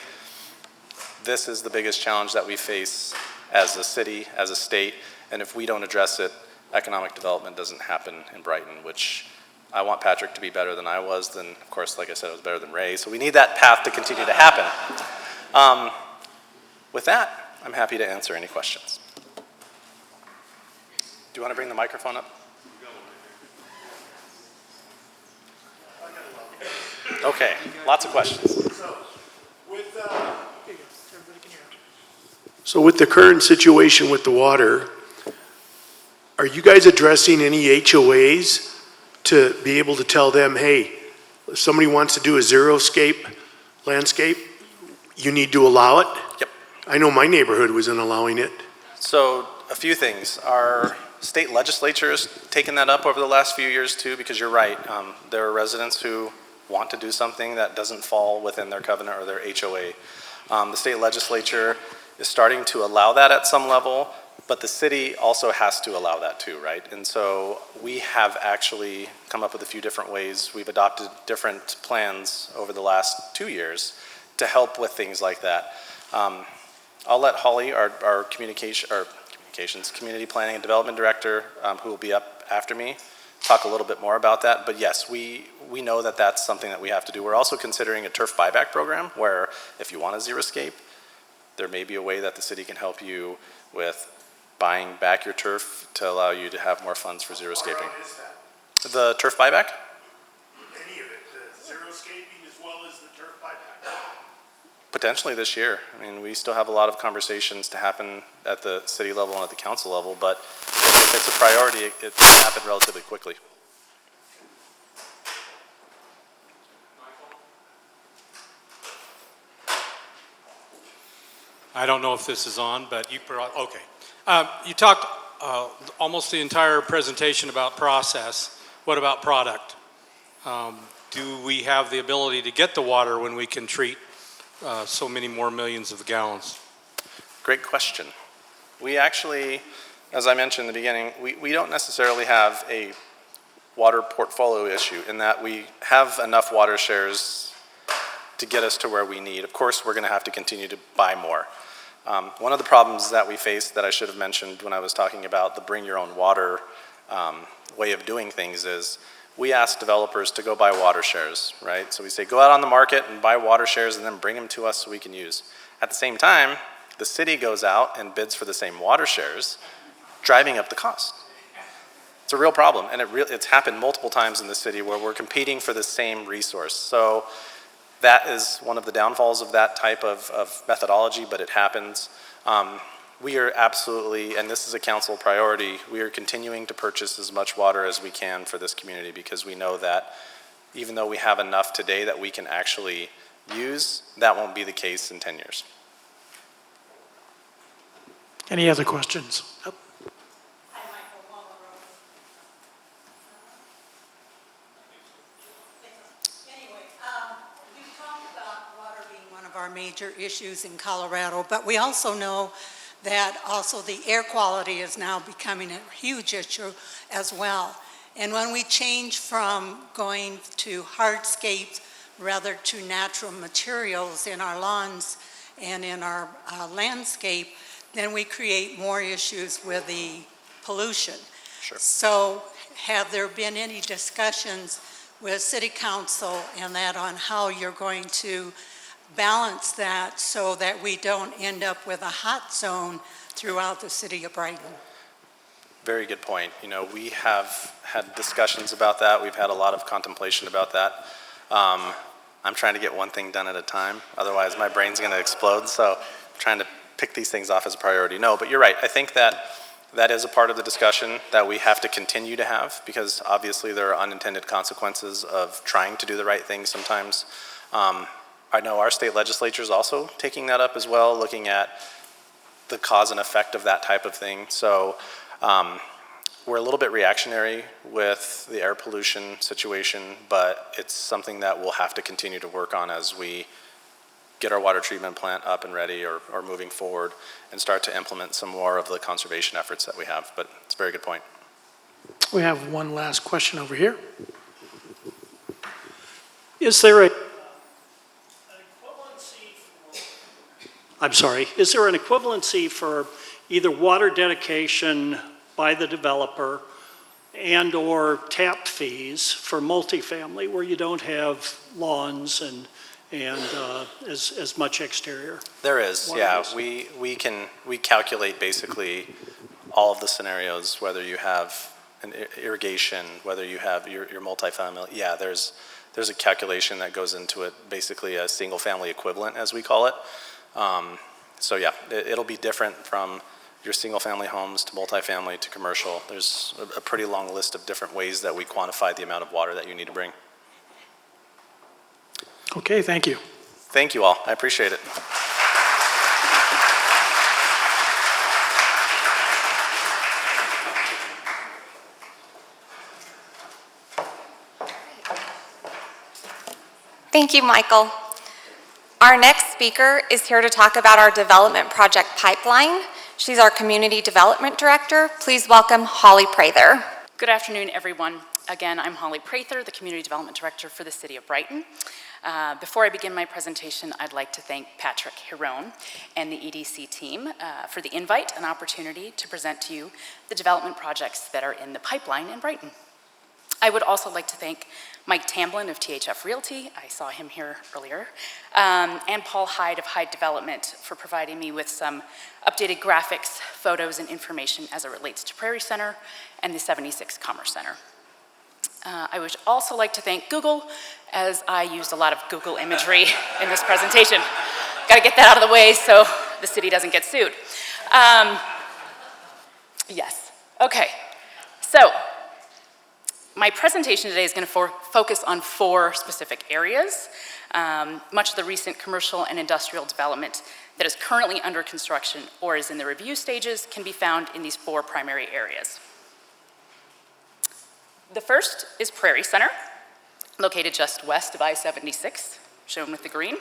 S4: this is the biggest challenge that we face as a city, as a state, and if we don't address it, economic development doesn't happen in Brighton, which I want Patrick to be better than I was, then of course, like I said, I was better than Ray, so we need that path to continue to happen. With that, I'm happy to answer any questions. Do you want to bring the microphone up? Okay, lots of questions.
S5: So with the current situation with the water, are you guys addressing any HOAs to be able to tell them, hey, if somebody wants to do a xeriscape landscape, you need to allow it?
S4: Yep.
S5: I know my neighborhood wasn't allowing it.
S4: So a few things. Our state legislature has taken that up over the last few years too, because you're right. There are residents who want to do something that doesn't fall within their covenant or their HOA. The state legislature is starting to allow that at some level, but the city also has to allow that too, right? And so we have actually come up with a few different ways. We've adopted different plans over the last 2 years to help with things like that. I'll let Holly, our community planning and development director, who will be up after me, talk a little bit more about that. But yes, we know that that's something that we have to do. We're also considering a turf buyback program where if you want a xeriscape, there may be a way that the city can help you with buying back your turf to allow you to have more funds for xeriscaping.
S5: How is that?
S4: The turf buyback?
S5: Any of it, the xeriscaping as well as the turf buyback?
S4: Potentially this year. I mean, we still have a lot of conversations to happen at the city level and at the council level, but if it's a priority, it can happen relatively quickly.
S6: I don't know if this is on, but okay. You talked almost the entire presentation about process. What about product? Do we have the ability to get the water when we can treat so many more millions of gallons?
S4: Great question. We actually, as I mentioned in the beginning, we don't necessarily have a water portfolio issue in that we have enough water shares to get us to where we need. Of course, we're going to have to continue to buy more. One of the problems that we face that I should have mentioned when I was talking about the bring your own water way of doing things is we ask developers to go buy water shares, right? So we say go out on the market and buy water shares and then bring them to us so we can use. At the same time, the city goes out and bids for the same water shares, driving up the cost. It's a real problem, and it's happened multiple times in the city where we're competing for the same resource. So that is one of the downfalls of that type of methodology, but it happens. We are absolutely, and this is a council priority, we are continuing to purchase as much water as we can for this community because we know that even though we have enough today that we can actually use, that won't be the case in 10 years.
S2: Any other questions?
S7: Our major issues in Colorado, but we also know that also the air quality is now becoming a huge issue as well. And when we change from going to hardscapes rather to natural materials in our lawns and in our landscape, then we create more issues with the pollution.
S4: Sure.
S7: So have there been any discussions with City Council and that on how you're going to balance that so that we don't end up with a hot zone throughout the city of Brighton?
S4: Very good point. You know, we have had discussions about that. We've had a lot of contemplation about that. I'm trying to get one thing done at a time. Otherwise, my brain's going to explode. So I'm trying to pick these things off as a priority. No, but you're right. I think that that is a part of the discussion that we have to continue to have because obviously there are unintended consequences of trying to do the right thing sometimes. I know our state legislature is also taking that up as well, looking at the cause and effect of that type of thing. So we're a little bit reactionary with the air pollution situation, but it's something that we'll have to continue to work on as we get our water treatment plant up and ready or moving forward and start to implement some more of the conservation efforts that we have. But it's a very good point.
S2: We have one last question over here.
S8: Is there an equivalency for either water dedication by the developer and or tap fees for multifamily where you don't have lawns and as much exterior?
S4: There is, yeah. We calculate basically all of the scenarios, whether you have an irrigation, whether you have your multifamily. Yeah, there's a calculation that goes into it, basically a single family equivalent, as we call it. So yeah, it'll be different from your single family homes to multifamily to commercial. There's a pretty long list of different ways that we quantify the amount of water that you need to bring.
S2: Okay, thank you.
S4: Thank you all, I appreciate it.
S1: Thank you, Michael. Our next speaker is here to talk about our development project pipeline. She's our Community Development Director. Please welcome Holly Prather.
S9: Good afternoon, everyone. Again, I'm Holly Prather, the Community Development Director for the City of Brighton. Before I begin my presentation, I'd like to thank Patrick Hirone and the EDC team for the invite and opportunity to present to you the development projects that are in the pipeline in Brighton. I would also like to thank Mike Tamblin of THF Realty, I saw him here earlier, and Paul Hyde of Hyde Development for providing me with some updated graphics, photos, and information as it relates to Prairie Center and the 76 Commerce Center. I would also like to thank Google, as I used a lot of Google imagery in this presentation. Got to get that out of the way so the city doesn't get sued. Yes, okay, so my presentation today is going to focus on 4 specific areas. Much of the recent commercial and industrial development that is currently under construction or is in the review stages can be found in these 4 primary areas. The first is Prairie Center, located just west of I-76, shown with the green.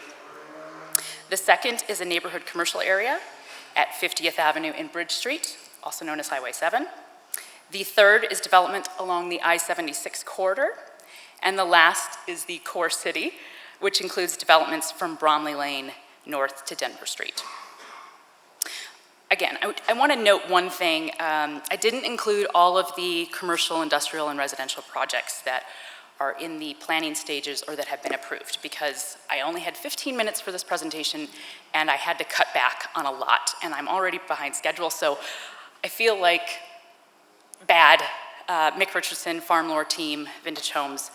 S9: The second is a neighborhood commercial area at 50th Avenue and Bridge Street, also known as Highway 7. The third is development along the I-76 corridor. And the last is the core city, which includes developments from Bromley Lane north to Denver Street. Again, I want to note one thing. I didn't include all of the commercial, industrial, and residential projects that are in the planning stages or that have been approved because I only had 15 minutes for this presentation and I had to cut back on a lot and I'm already behind schedule, so I feel like bad. Mick Richardson, Farm Lore team, Vintage Homes,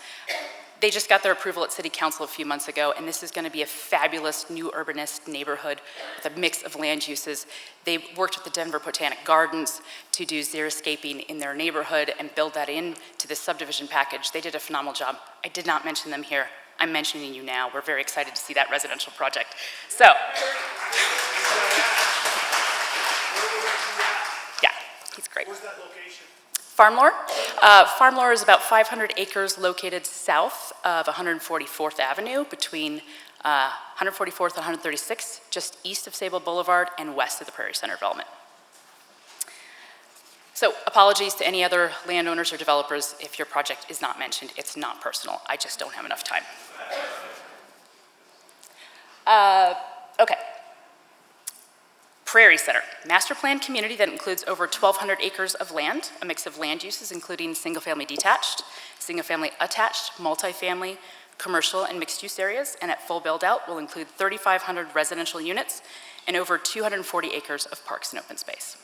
S9: they just got their approval at City Council a few months ago, and this is going to be a fabulous new urbanist neighborhood with a mix of land uses. They worked with the Denver Botanic Gardens to do xeriscaping in their neighborhood and build that into the subdivision package. They did a phenomenal job. I did not mention them here. I'm mentioning you now. We're very excited to see that residential project. So, yeah, he's great.
S8: Where's that location?
S9: Farm Lore. Farm Lore is about 500 acres located south of 144th Avenue between 144th and 136th, just east of Sable Boulevard and west of the Prairie Center development. So apologies to any other landowners or developers if your project is not mentioned. It's not personal. I just don't have enough time. Okay. Prairie Center, master planned community that includes over 1,200 acres of land, a mix of land uses including single-family detached, single-family attached, multifamily, commercial, and mixed-use areas, and at full build-out will include 3,500 residential units and over 240 acres of parks and open space.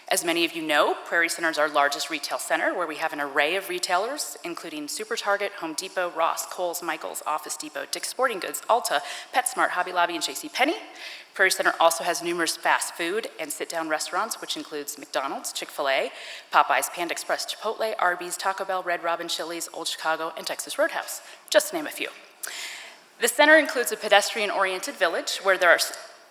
S9: As many of you know, Prairie Center is our largest retail center where we have an array of retailers, including Super Target, Home Depot, Ross, Kohl's, Michael's, Office Depot, Dick's Sporting Goods, Ulta, PetSmart, Hobby Lobby, and JCPenney. Prairie Center also has numerous fast food and sit-down restaurants, which includes McDonald's, Chick-fil-A, Popeyes, Panda Express, Chipotle, Arby's, Taco Bell, Red Robin, Chili's, Old Chicago, and Texas Roadhouse, just to name a few. The center includes a pedestrian-oriented village where there are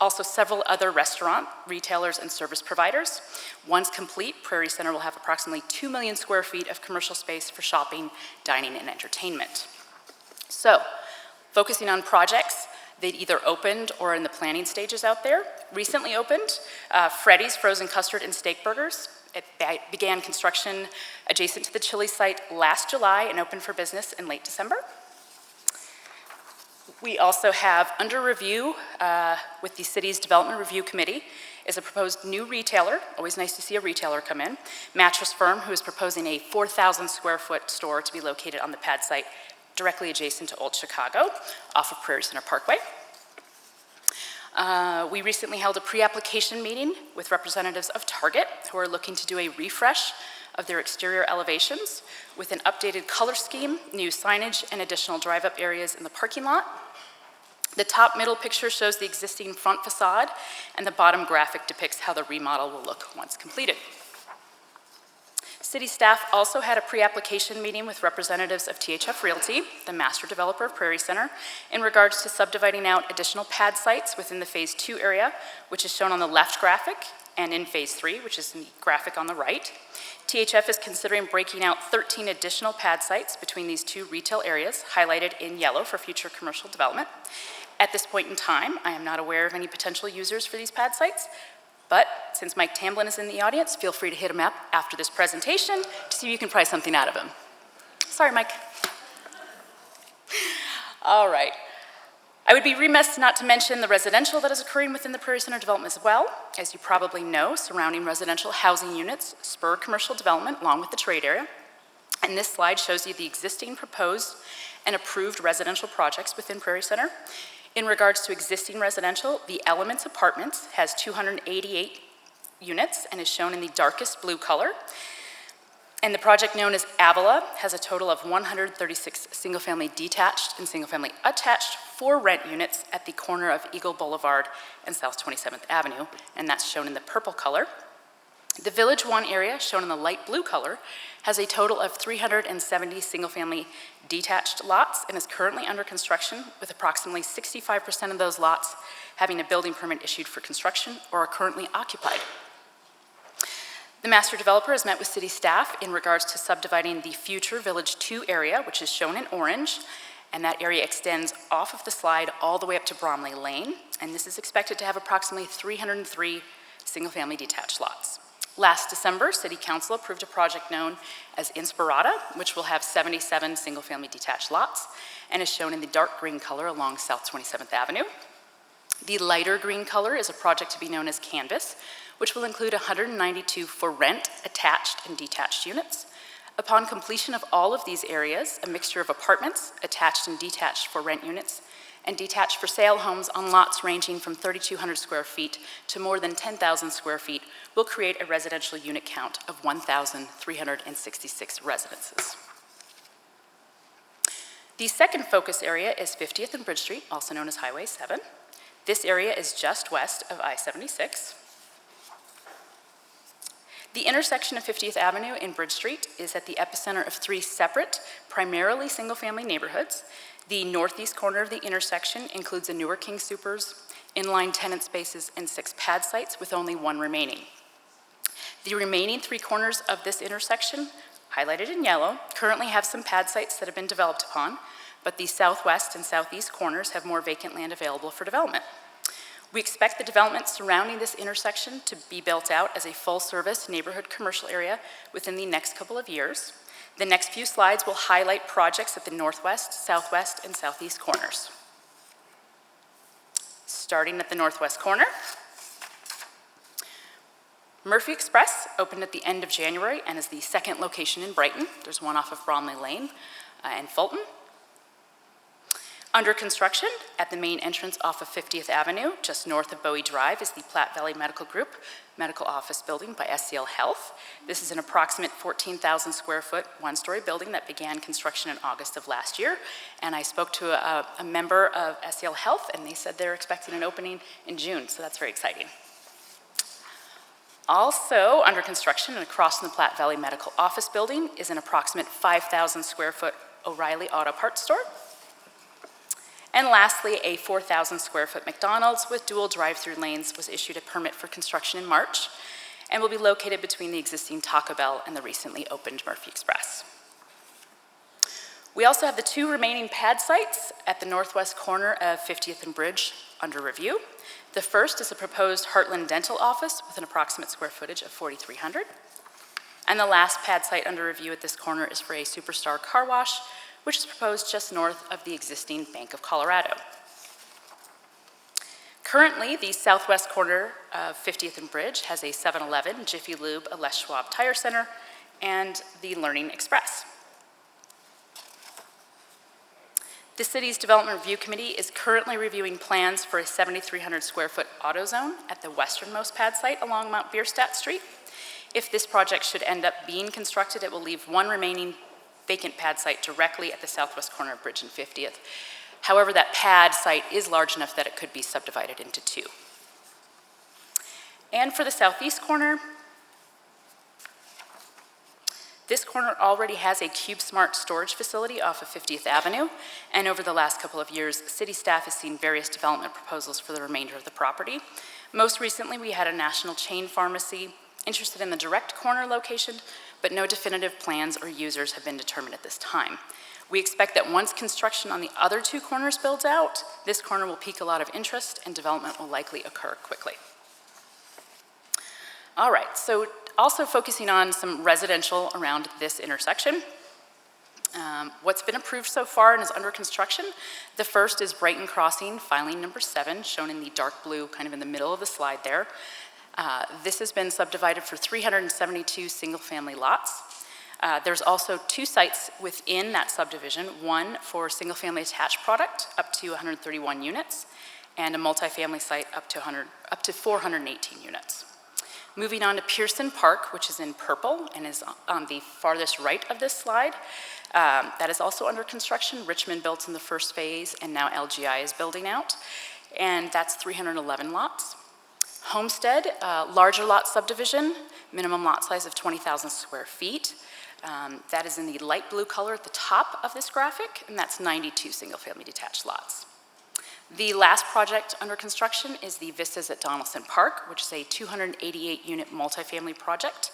S9: also several other restaurant, retailers, and service providers. Once complete, Prairie Center will have approximately 2 million square feet of commercial space for shopping, dining, and entertainment. So, Focusing on projects they'd either opened or in the planning stages out there. Recently opened, Freddy's Frozen Custard and Steak Burgers. It began construction adjacent to the Chili site last July and opened for business in late December. We also have under review with the city's Development Review Committee is a proposed new retailer, always nice to see a retailer come in, Mattress Firm, who is proposing a 4,000 square foot store to be located on the pad site directly adjacent to Old Chicago off of Prairie Center Parkway. We recently held a pre-application meeting with representatives of Target who are looking to do a refresh of their exterior elevations with an updated color scheme, new signage, and additional drive-up areas in the parking lot. The top middle picture shows the existing front facade, and the bottom graphic depicts how the remodel will look once completed. City staff also had a pre-application meeting with representatives of THF Realty, the master developer of Prairie Center, in regards to subdividing out additional pad sites within the Phase 2 area, which is shown on the left graphic, and in Phase 3, which is in the graphic on the right. THF is considering breaking out 13 additional pad sites between these two retail areas, highlighted in yellow for future commercial development. At this point in time, I am not aware of any potential users for these pad sites, but since Mike Tamblin is in the audience, feel free to hit him up after this presentation to see if you can pry something out of him. Sorry, Mike. All right. I would be remiss not to mention the residential that is occurring within the Prairie Center development as well. As you probably know, surrounding residential housing units spur commercial development along with the trade area. And this slide shows you the existing proposed and approved residential projects within Prairie Center. In regards to existing residential, the Elements Apartments has 288 units and is shown in the darkest blue color. And the project known as Avila has a total of 136 single-family detached and single-family attached for rent units at the corner of Eagle Boulevard and South 27th Avenue, and that's shown in the purple color. The Village 1 area, shown in the light blue color, has a total of 370 single-family detached lots and is currently under construction, with approximately 65% of those lots having a building permit issued for construction or are currently occupied. The master developer has met with city staff in regards to subdividing the future Village 2 area, which is shown in orange, and that area extends off of the slide all the way up to Bromley Lane, and this is expected to have approximately 303 single-family detached lots. Last December, City Council approved a project known as Inspirata, which will have 77 single-family detached lots, and is shown in the dark green color along South 27th Avenue. The lighter green color is a project to be known as Canvas, which will include 192 for rent attached and detached units. Upon completion of all of these areas, a mixture of apartments, attached and detached for rent units, and detached for sale homes on lots ranging from 3,200 square feet to more than 10,000 square feet will create a residential unit count of 1,366 residences. The second focus area is 50th and Bridge Street, also known as Highway 7. This area is just west of I-76. The intersection of 50th Avenue and Bridge Street is at the epicenter of three separate, primarily single-family neighborhoods. The northeast corner of the intersection includes a newer King Soopers, inline tenant spaces, and 6 pad sites with only 1 remaining. The remaining 3 corners of this intersection, highlighted in yellow, currently have some pad sites that have been developed upon, but the southwest and southeast corners have more vacant land available for development. We expect the development surrounding this intersection to be built out as a full-service neighborhood commercial area within the next couple of years. The next few slides will highlight projects at the northwest, southwest, and southeast corners. Starting at the northwest corner, Murphy Express opened at the end of January and is the second location in Brighton. There's one off of Bromley Lane and Fulton. Under construction at the main entrance off of 50th Avenue, just north of Bowie Drive, is the Platte Valley Medical Group Medical Office Building by SCL Health. This is an approximate 14,000 square foot, 1-story building that began construction in August of last year. And I spoke to a member of SCL Health, and they said they're expecting an opening in June, so that's very exciting. Also under construction and across from the Platte Valley Medical Office Building is an approximate 5,000 square foot O'Reilly Auto Parts store. And lastly, a 4,000 square foot McDonald's with dual drive-through lanes was issued a permit for construction in March and will be located between the existing Taco Bell and the recently opened Murphy Express. We also have the 2 remaining pad sites at the northwest corner of 50th and Bridge under review. The first is a proposed Heartland Dental Office with an approximate square footage of 4,300. And the last pad site under review at this corner is for a Superstar car wash, which is proposed just north of the existing Bank of Colorado. Currently, the southwest corner of 50th and Bridge has a 7-Eleven, Jiffy Lube, a Les Schwab Tire Center, and the Learning Express. The city's Development Review Committee is currently reviewing plans for a 7,300 square foot auto zone at the westernmost pad site along Mount Bierstadt Street. If this project should end up being constructed, it will leave 1 remaining vacant pad site directly at the southwest corner of Bridge and 50th. However, that pad site is large enough that it could be subdivided into 2. And for the southeast corner, this corner already has a CubeSmart storage facility off of 50th Avenue, and over the last couple of years, city staff has seen various development proposals for the remainder of the property. Most recently, we had a national chain pharmacy interested in the direct corner location, but no definitive plans or users have been determined at this time. We expect that once construction on the other 2 corners builds out, this corner will pique a lot of interest and development will likely occur quickly. All right, so also focusing on some residential around this intersection. What's been approved so far and is under construction, the first is Brighton Crossing, filing number 7, shown in the dark blue, kind of in the middle of the slide there. This has been subdivided for 372 single-family lots. There's also 2 sites within that subdivision, one for single-family attached product, up to 131 units, and a multifamily site up to 418 units. Moving on to Pearson Park, which is in purple and is on the farthest right of this slide. That is also under construction. Richmond built in the first phase, and now LGI is building out. And that's 311 lots. Homestead, larger lot subdivision, minimum lot size of 20,000 square feet. That is in the light blue color at the top of this graphic, and that's 92 single-family detached lots. The last project under construction is the Vistas at Donaldson Park, which is a 288-unit multifamily project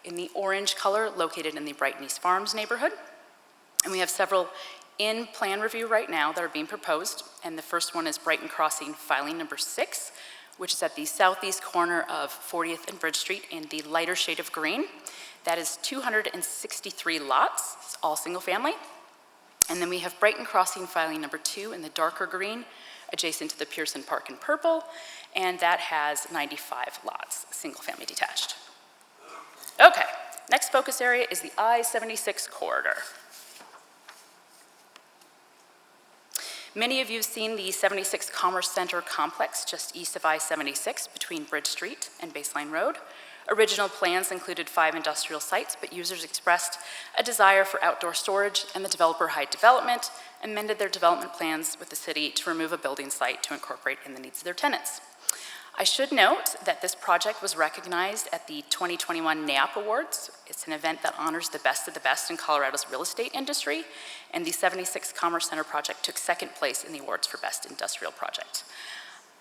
S9: in the orange color located in the Brighton East Farms neighborhood. And we have several in plan review right now that are being proposed, and the first one is Brighton Crossing, filing number 6, which is at the southeast corner of 40th and Bridge Street in the lighter shade of green. That is 263 lots, it's all single family. And then we have Brighton Crossing, filing number 2 in the darker green, adjacent to the Pearson Park in purple, and that has 95 lots, single family detached. Okay, next focus area is the I-76 corridor. Many of you have seen the 76 Commerce Center complex just east of I-76 between Bridge Street and Baseline Road. Original plans included 5 industrial sites, but users expressed a desire for outdoor storage, and the developer Hyde Development amended their development plans with the city to remove a building site to incorporate in the needs of their tenants. I should note that this project was recognized at the 2021 NAIOP Awards. It's an event that honors the best of the best in Colorado's real estate industry, and the 76 Commerce Center project took 2nd place in the awards for Best Industrial Project.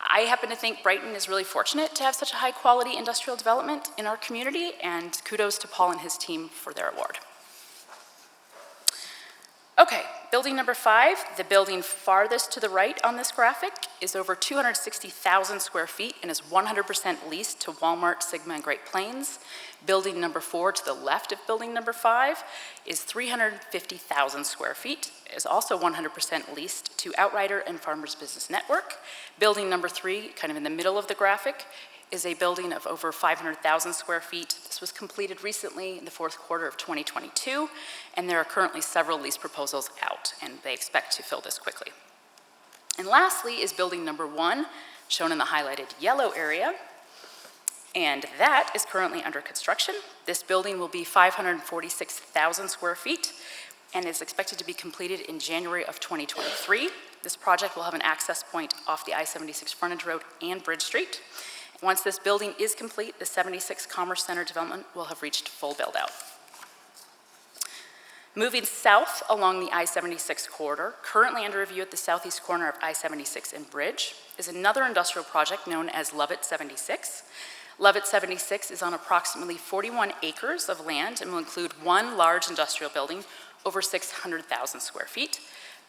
S9: I happen to think Brighton is really fortunate to have such a high-quality industrial development in our community, and kudos to Paul and his team for their award. Okay, building number 5, the building farthest to the right on this graphic, is over 260,000 square feet and is 100% leased to Walmart, Sigma, and Great Plains. Building number 4 to the left of building number 5 is 350,000 square feet, is also 100% leased to Outrider and Farmers Business Network. Building number 3, kind of in the middle of the graphic, is a building of over 500,000 square feet. This was completed recently in the 4th quarter of 2022, and there are currently several lease proposals out, and they expect to fill this quickly. And lastly is building number 1, shown in the highlighted yellow area, and that is currently under construction. This building will be 546,000 square feet and is expected to be completed in January of 2023. This project will have an access point off the I-76 frontage road and Bridge Street. Once this building is complete, the 76 Commerce Center development will have reached full build-out. Moving south along the I-76 corridor, currently under review at the southeast corner of I-76 and Bridge, is another industrial project known as Lovett 76. Lovett 76 is on approximately 41 acres of land and will include 1 large industrial building, over 600,000 square feet.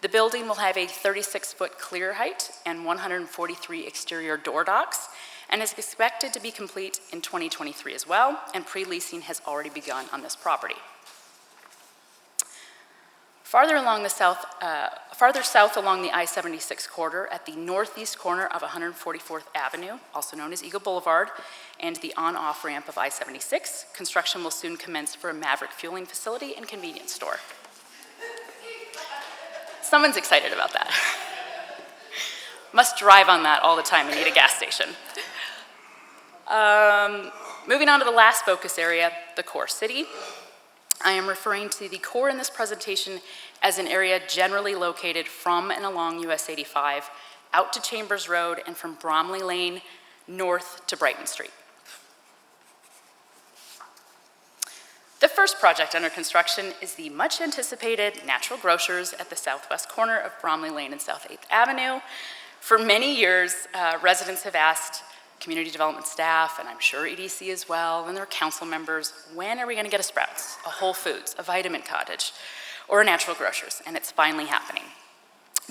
S9: The building will have a 36-foot clear height and 143 exterior door docks, and is expected to be complete in 2023 as well, and pre-leasing has already begun on this property. Farther south along the I-76 corridor at the northeast corner of 144th Avenue, also known as Eagle Boulevard, and the on-off ramp of I-76, construction will soon commence for a Maverick fueling facility and convenience store. Someone's excited about that. Must drive on that all the time and need a gas station. Moving on to the last focus area, the core city. I am referring to the core in this presentation as an area generally located from and along US 85 out to Chambers Road and from Bromley Lane north to Brighton Street. The first project under construction is the much anticipated Natural Grocers at the southwest corner of Bromley Lane and South 8th Avenue. For many years, residents have asked community development staff, and I'm sure EDC as well, and their council members, when are we gonna get a Sprouts, a Whole Foods, a Vitamin Cottage, or a Natural Grocers? And it's finally happening.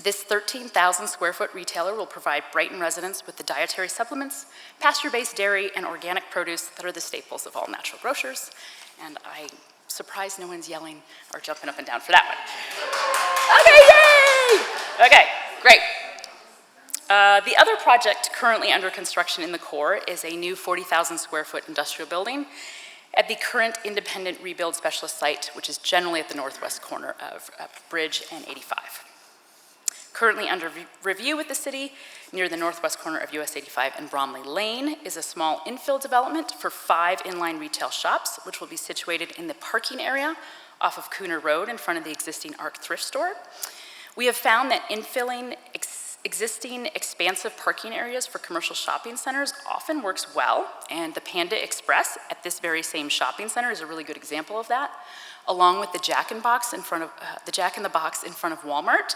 S9: This 13,000 square foot retailer will provide Brighton residents with the dietary supplements, pasture-based dairy, and organic produce that are the staples of all natural grocers. And I'm surprised no one's yelling or jumping up and down for that one. Okay, yay! Okay, great. The other project currently under construction in the core is a new 40,000 square foot industrial building at the current independent rebuild specialist site, which is generally at the northwest corner of Bridge and 85. Currently under review with the city near the northwest corner of US 85 and Bromley Lane is a small infill development for 5 inline retail shops, which will be situated in the parking area off of Cooner Road in front of the existing ARC thrift store. We have found that infilling existing expansive parking areas for commercial shopping centers often works well, and the Panda Express at this very same shopping center is a really good example of that, along with the Jack in the Box in front of Walmart.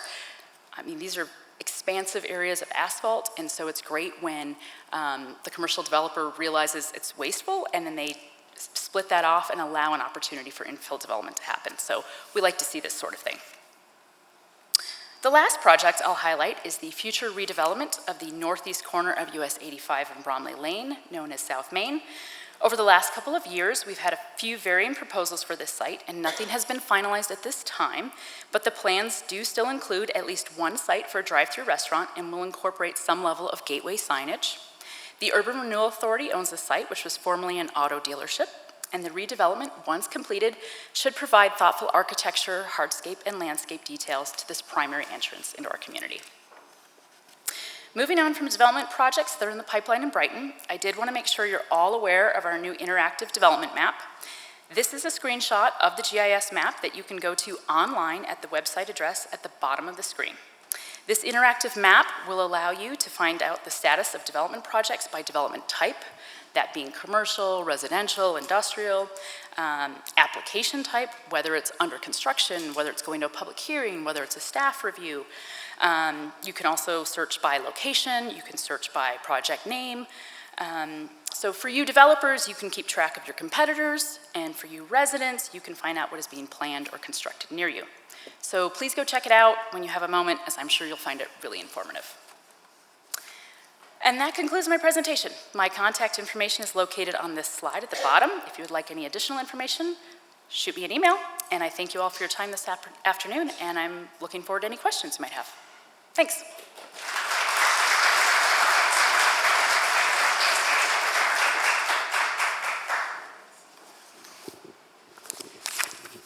S9: I mean, these are expansive areas of asphalt, and so it's great when the commercial developer realizes it's wasteful, and then they split that off and allow an opportunity for infill development to happen. So we like to see this sort of thing. The last project I'll highlight is the future redevelopment of the northeast corner of US 85 and Bromley Lane, known as South Main. Over the last couple of years, we've had a few varying proposals for this site, and nothing has been finalized at this time, but the plans do still include at least one site for a drive-through restaurant and will incorporate some level of gateway signage. The Urban Renewal Authority owns the site, which was formerly an auto dealership, and the redevelopment, once completed, should provide thoughtful architecture, hardscape, and landscape details to this primary entrance into our community. Moving on from development projects that are in the pipeline in Brighton, I did want to make sure you're all aware of our new interactive development map. This is a screenshot of the GIS map that you can go to online at the website address at the bottom of the screen. This interactive map will allow you to find out the status of development projects by development type, that being commercial, residential, industrial, application type, whether it's under construction, whether it's going to a public hearing, whether it's a staff review. You can also search by location, you can search by project name. So for you developers, you can keep track of your competitors, and for you residents, you can find out what is being planned or constructed near you. So please go check it out when you have a moment, as I'm sure you'll find it really informative. And that concludes my presentation. My contact information is located on this slide at the bottom. If you would like any additional information, shoot me an email. And I thank you all for your time this afternoon, and I'm looking forward to any questions you might have. Thanks.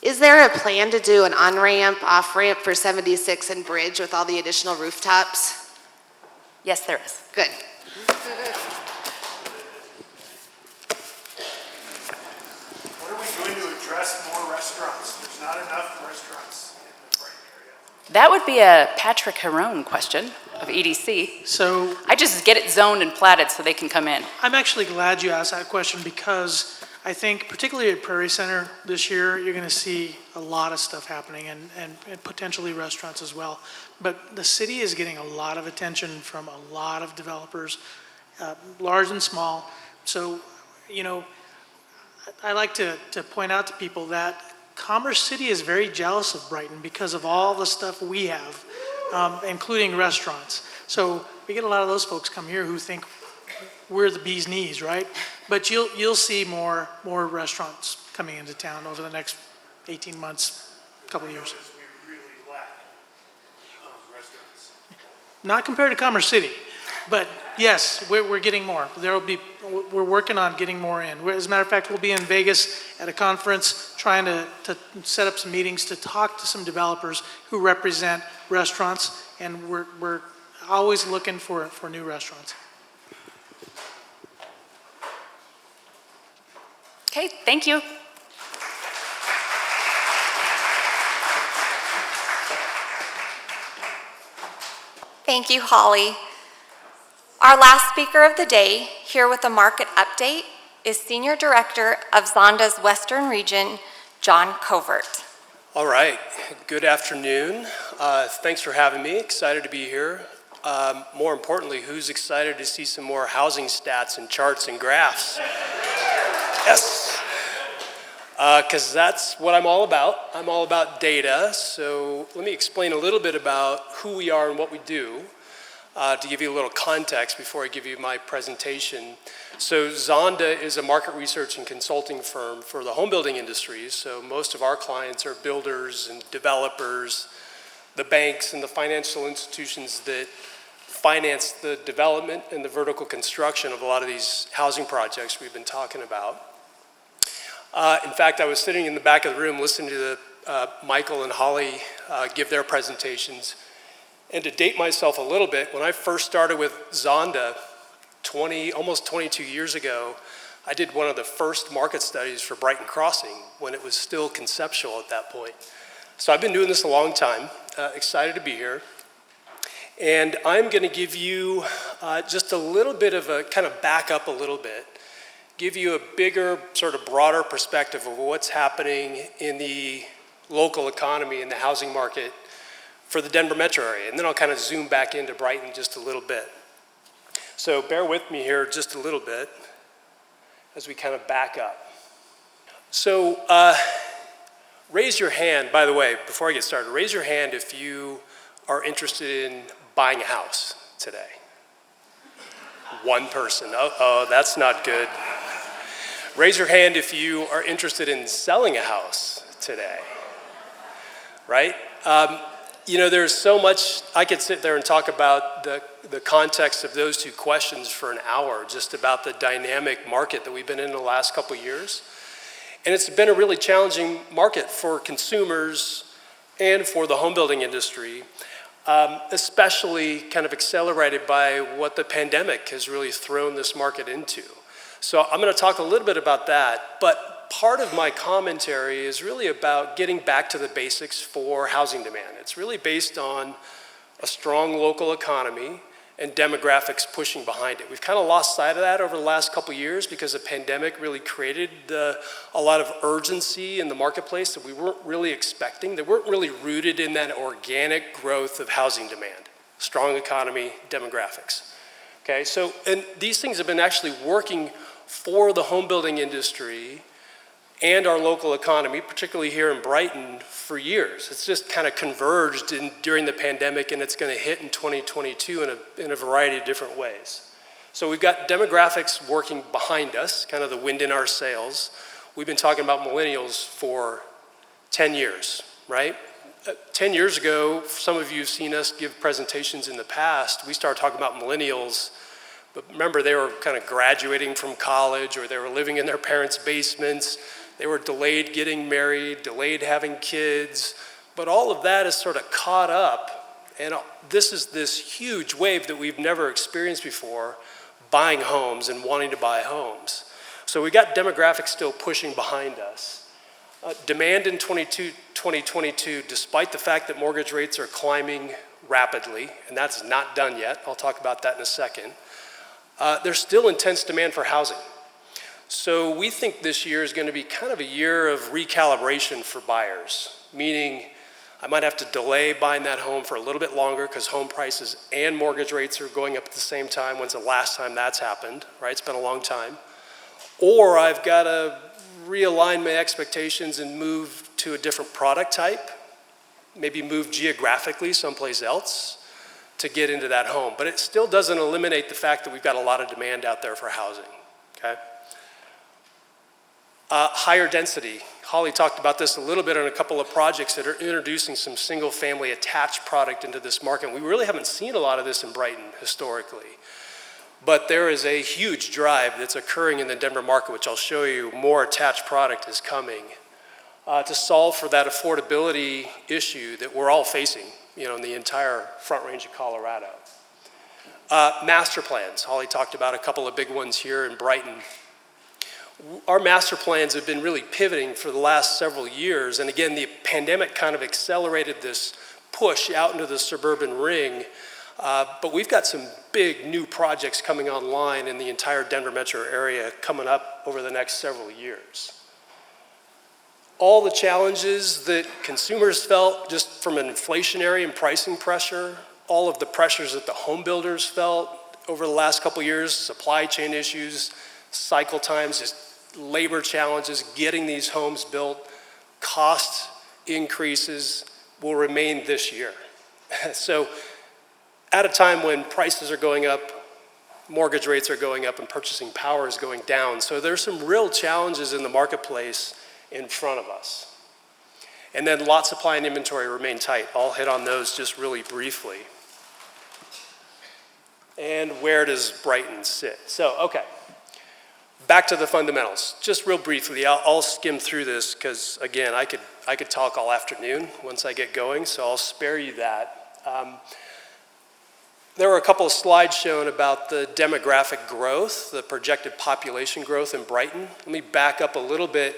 S10: Is there a plan to do an on-ramp, off-ramp for 76 and Bridge with all the additional rooftops?
S9: Yes, there is.
S10: Good.
S5: What are we doing to address more restaurants? There's not enough restaurants in the Brighton area.
S9: That would be a Patrick Harone question of EDC.
S2: So
S9: I just get it zoned and platted so they can come in.
S2: I'm actually glad you asked that question, because I think particularly at Prairie Center this year, you're going to see a lot of stuff happening, and potentially restaurants as well. But the city is getting a lot of attention from a lot of developers, large and small. So, you know, I like to point out to people that Commerce City is very jealous of Brighton because of all the stuff we have, including restaurants. So we get a lot of those folks come here who think we're the bee's knees, right? But you'll see more restaurants coming into town over the next 18 months, couple of years. Not compared to Commerce City, but yes, we're getting more. We're working on getting more in. As a matter of fact, we'll be in Vegas at a conference trying to set up some meetings to talk to some developers who represent restaurants, and we're always looking for new restaurants.
S9: Okay, thank you.
S1: Thank you, Holly. Our last speaker of the day, here with a market update, is Senior Director of Zonda's Western Region, John Covert.
S11: All right, good afternoon. Thanks for having me, excited to be here. More importantly, who's excited to see some more housing stats and charts and graphs? Yes, because that's what I'm all about. I'm all about data, so let me explain a little bit about who we are and what we do to give you a little context before I give you my presentation. So Zonda is a market research and consulting firm for the home building industry, so most of our clients are builders and developers, the banks and the financial institutions that finance the development and the vertical construction of a lot of these housing projects we've been talking about. In fact, I was sitting in the back of the room listening to Michael and Holly give their presentations. And to date myself a little bit, when I first started with Zonda almost 22 years ago, I did one of the first market studies for Brighton Crossing when it was still conceptual at that point. So I've been doing this a long time, excited to be here. And I'm going to give you just a little bit of a kind of back up a little bit, give you a bigger, sort of broader perspective of what's happening in the local economy and the housing market for the Denver metro area. And then I'll kind of zoom back into Brighton just a little bit. So bear with me here just a little bit as we kind of back up. So raise your hand, by the way, before I get started, raise your hand if you are interested in buying a house today. One person. Oh, that's not good. Raise your hand if you are interested in selling a house today, right? You know, there's so much, I could sit there and talk about the context of those two questions for an hour, just about the dynamic market that we've been in the last couple of years. And it's been a really challenging market for consumers and for the home building industry, especially kind of accelerated by what the pandemic has really thrown this market into. So I'm going to talk a little bit about that, but part of my commentary is really about getting back to the basics for housing demand. It's really based on a strong local economy and demographics pushing behind it. We've kind of lost sight of that over the last couple of years because the pandemic really created a lot of urgency in the marketplace that we weren't really expecting, that weren't really rooted in that organic growth of housing demand, strong economy, demographics. Okay, so, and these things have been actually working for the home building industry and our local economy, particularly here in Brighton, for years. It's just kind of converged during the pandemic, and it's going to hit in 2022 in a variety of different ways. So we've got demographics working behind us, kind of the wind in our sails. We've been talking about millennials for 10 years, right? 10 years ago, some of you have seen us give presentations in the past. We started talking about millennials, but remember, they were kind of graduating from college, or they were living in their parents' basements. They were delayed getting married, delayed having kids, but all of that is sort of caught up, and this is this huge wave that we've never experienced before, buying homes and wanting to buy homes. So we got demographics still pushing behind us. Demand in 2022, despite the fact that mortgage rates are climbing rapidly, and that's not done yet, I'll talk about that in a second, there's still intense demand for housing. So we think this year is going to be kind of a year of recalibration for buyers, meaning I might have to delay buying that home for a little bit longer because home prices and mortgage rates are going up at the same time. When's the last time that's happened, right? It's been a long time. Or I've got to realign my expectations and move to a different product type, maybe move geographically someplace else to get into that home. But it still doesn't eliminate the fact that we've got a lot of demand out there for housing, okay? Higher density. Holly talked about this a little bit on a couple of projects that are introducing some single-family attached product into this market. We really haven't seen a lot of this in Brighton historically. But there is a huge drive that's occurring in the Denver market, which I'll show you. More attached product is coming to solve for that affordability issue that we're all facing, you know, in the entire Front Range of Colorado. Master plans. Holly talked about a couple of big ones here in Brighton. Our master plans have been really pivoting for the last several years. And again, the pandemic kind of accelerated this push out into the suburban ring. But we've got some big new projects coming online in the entire Denver metro area coming up over the next several years. All the challenges that consumers felt just from an inflationary and pricing pressure, all of the pressures that the home builders felt over the last couple of years, supply chain issues, cycle times, just labor challenges, getting these homes built, cost increases will remain this year. So at a time when prices are going up, mortgage rates are going up, and purchasing power is going down. So there's some real challenges in the marketplace in front of us. And then lot supply and inventory remain tight. I'll hit on those just really briefly. And where does Brighton sit? So, okay. Back to the fundamentals. Just real briefly, I'll skim through this because, again, I could talk all afternoon once I get going, so I'll spare you that. There were a couple of slides shown about the demographic growth, the projected population growth in Brighton. Let me back up a little bit.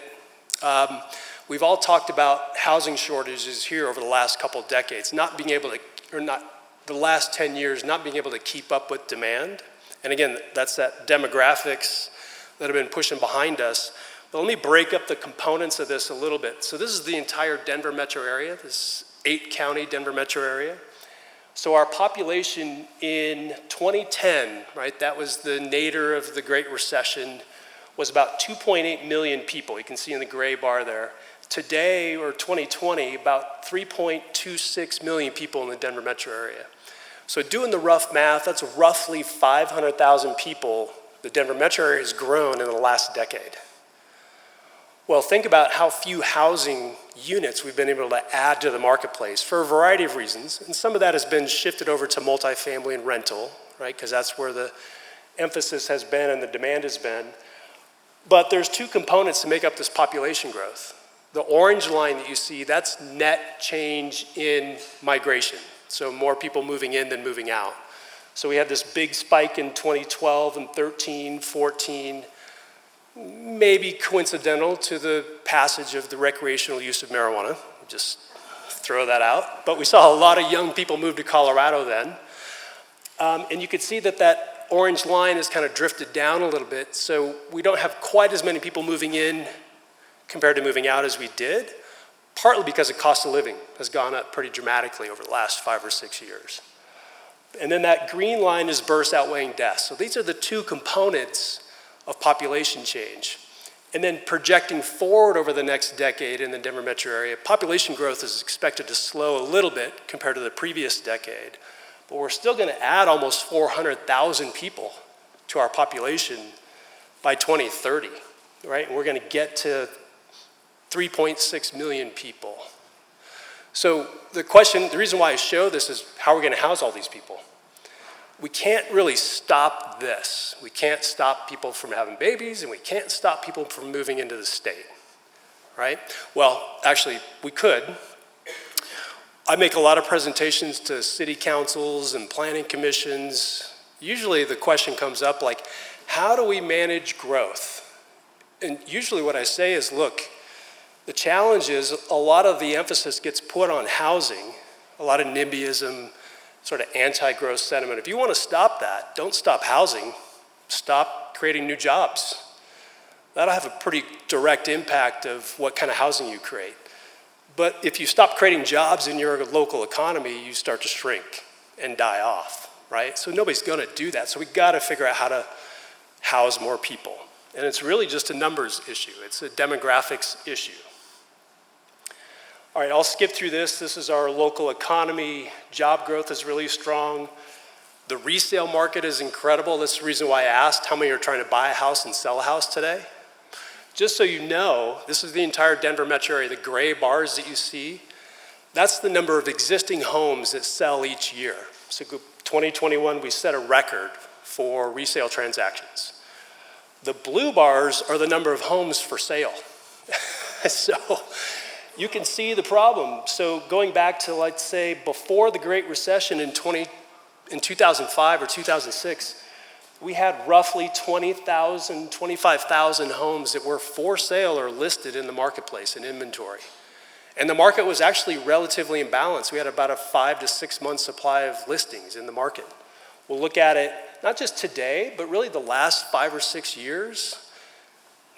S11: We've all talked about housing shortages here over the last couple of decades, not being able to, or not the last 10 years, not being able to keep up with demand. And again, that's that demographics that have been pushing behind us. But let me break up the components of this a little bit. So this is the entire Denver metro area, this 8-county Denver metro area. So our population in 2010, right, that was the nadir of the Great Recession, was about 2.8 million people. You can see in the gray bar there. Today, or 2020, about 3.26 million people in the Denver metro area. So doing the rough math, that's roughly 500,000 people the Denver metro area has grown in the last decade. Well, think about how few housing units we've been able to add to the marketplace for a variety of reasons. And some of that has been shifted over to multifamily and rental, right? Because that's where the emphasis has been and the demand has been. But there's two components to make up this population growth. The orange line that you see, that's net change in migration. So more people moving in than moving out. So we had this big spike in 2012 and 13, 14, maybe coincidental to the passage of the recreational use of marijuana. Just throw that out. But we saw a lot of young people move to Colorado then. And you could see that that orange line has kind of drifted down a little bit. So we don't have quite as many people moving in compared to moving out as we did, partly because the cost of living has gone up pretty dramatically over the last 5 or 6 years. And then that green line is births outweighing deaths. So these are the two components of population change. And then projecting forward over the next decade in the Denver metro area, population growth is expected to slow a little bit compared to the previous decade. But we're still going to add almost 400,000 people to our population by 2030, right? And we're going to get to 3.6 million people. So the reason why I show this is how are we going to house all these people? We can't really stop this. We can't stop people from having babies, and we can't stop people from moving into the state, right? Well, actually, we could. I make a lot of presentations to city councils and planning commissions. Usually the question comes up like, how do we manage growth? And usually what I say is, look, the challenge is a lot of the emphasis gets put on housing, a lot of NIMBYism, sort of anti-growth sentiment. If you want to stop that, don't stop housing, stop creating new jobs. That'll have a pretty direct impact of what kind of housing you create. But if you stop creating jobs in your local economy, you start to shrink and die off, right? So nobody's going to do that. So we've got to figure out how to house more people. And it's really just a numbers issue. It's a demographics issue. All right, I'll skip through this. This is our local economy. Job growth is really strong. The resale market is incredible. That's the reason why I asked how many are trying to buy a house and sell a house today. Just so you know, this is the entire Denver metro area. The gray bars that you see, that's the number of existing homes that sell each year. So 2021, we set a record for resale transactions. The blue bars are the number of homes for sale. So you can see the problem. So going back to, let's say, before the Great Recession in 2005 or 2006, we had roughly 20,000, 25,000 homes that were for sale or listed in the marketplace in inventory. And the market was actually relatively imbalanced. We had about a 5 to 6 month supply of listings in the market. We'll look at it not just today, but really the last 5 or 6 years.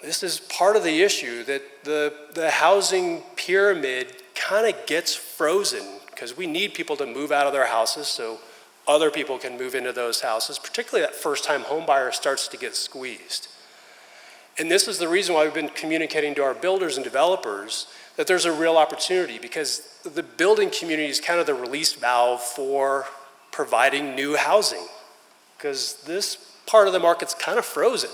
S11: This is part of the issue, that the housing pyramid kind of gets frozen because we need people to move out of their houses so other people can move into those houses, particularly that first-time home buyer starts to get squeezed. And this is the reason why we've been communicating to our builders and developers that there's a real opportunity, because the building community is kind of the release valve for providing new housing, because this part of the market's kind of frozen.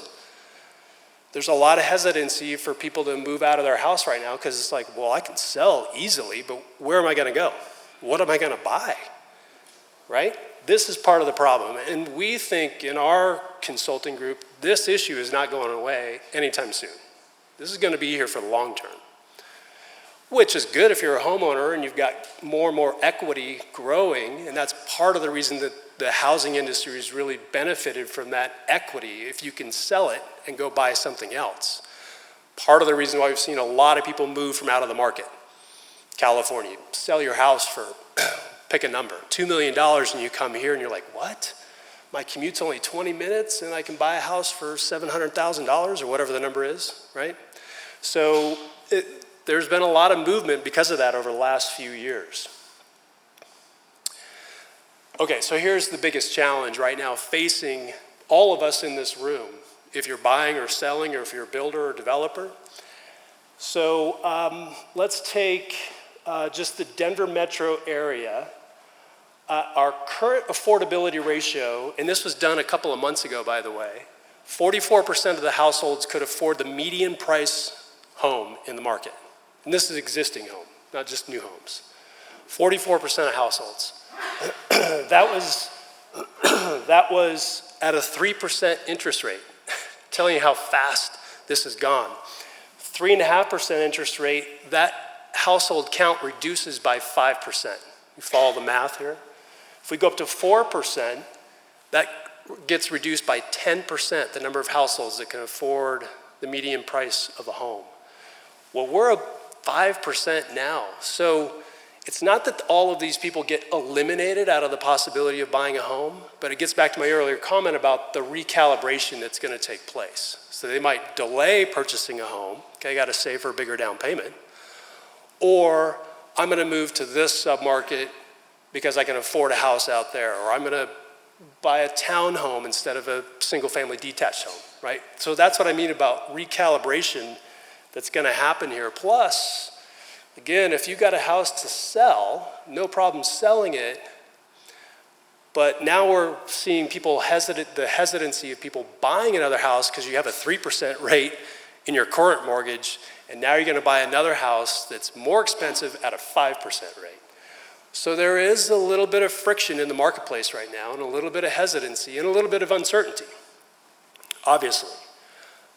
S11: There's a lot of hesitancy for people to move out of their house right now because it's like, well, I can sell easily, but where am I going to go? What am I going to buy? Right? This is part of the problem. And we think in our consulting group, this issue is not going away anytime soon. This is going to be here for the long term, which is good if you're a homeowner and you've got more and more equity growing. And that's part of the reason that the housing industry has really benefited from that equity if you can sell it and go buy something else. Part of the reason why we've seen a lot of people move from out of the market. California, sell your house for, pick a number, $2 million, and you come here and you're like, what? My commute's only 20 minutes and I can buy a house for $700,000 or whatever the number is, right? So there's been a lot of movement because of that over the last few years. Okay, so here's the biggest challenge right now facing all of us in this room, if you're buying or selling or if you're a builder or developer. So let's take just the Denver metro area. Our current affordability ratio, and this was done a couple of months ago, by the way, 44% of the households could afford the median price home in the market. And this is existing home, not just new homes. 44% of households. That was at a 3% interest rate, telling you how fast this has gone. 3.5% interest rate, that household count reduces by 5%. You follow the math here? If we go up to 4%, that gets reduced by 10%, the number of households that can afford the median price of a home. Well, we're at 5% now. So it's not that all of these people get eliminated out of the possibility of buying a home, but it gets back to my earlier comment about the recalibration that's going to take place. So they might delay purchasing a home. Okay, I got to save for a bigger down payment. Or I'm going to move to this submarket because I can afford a house out there. Or I'm going to buy a townhome instead of a single-family detached home, right? So that's what I mean about recalibration that's going to happen here. Plus, again, if you got a house to sell, no problem selling it, but now we're seeing people the hesitancy of people buying another house because you have a 3% rate in your current mortgage, and now you're going to buy another house that's more expensive at a 5% rate. So there is a little bit of friction in the marketplace right now, and a little bit of hesitancy, and a little bit of uncertainty, obviously.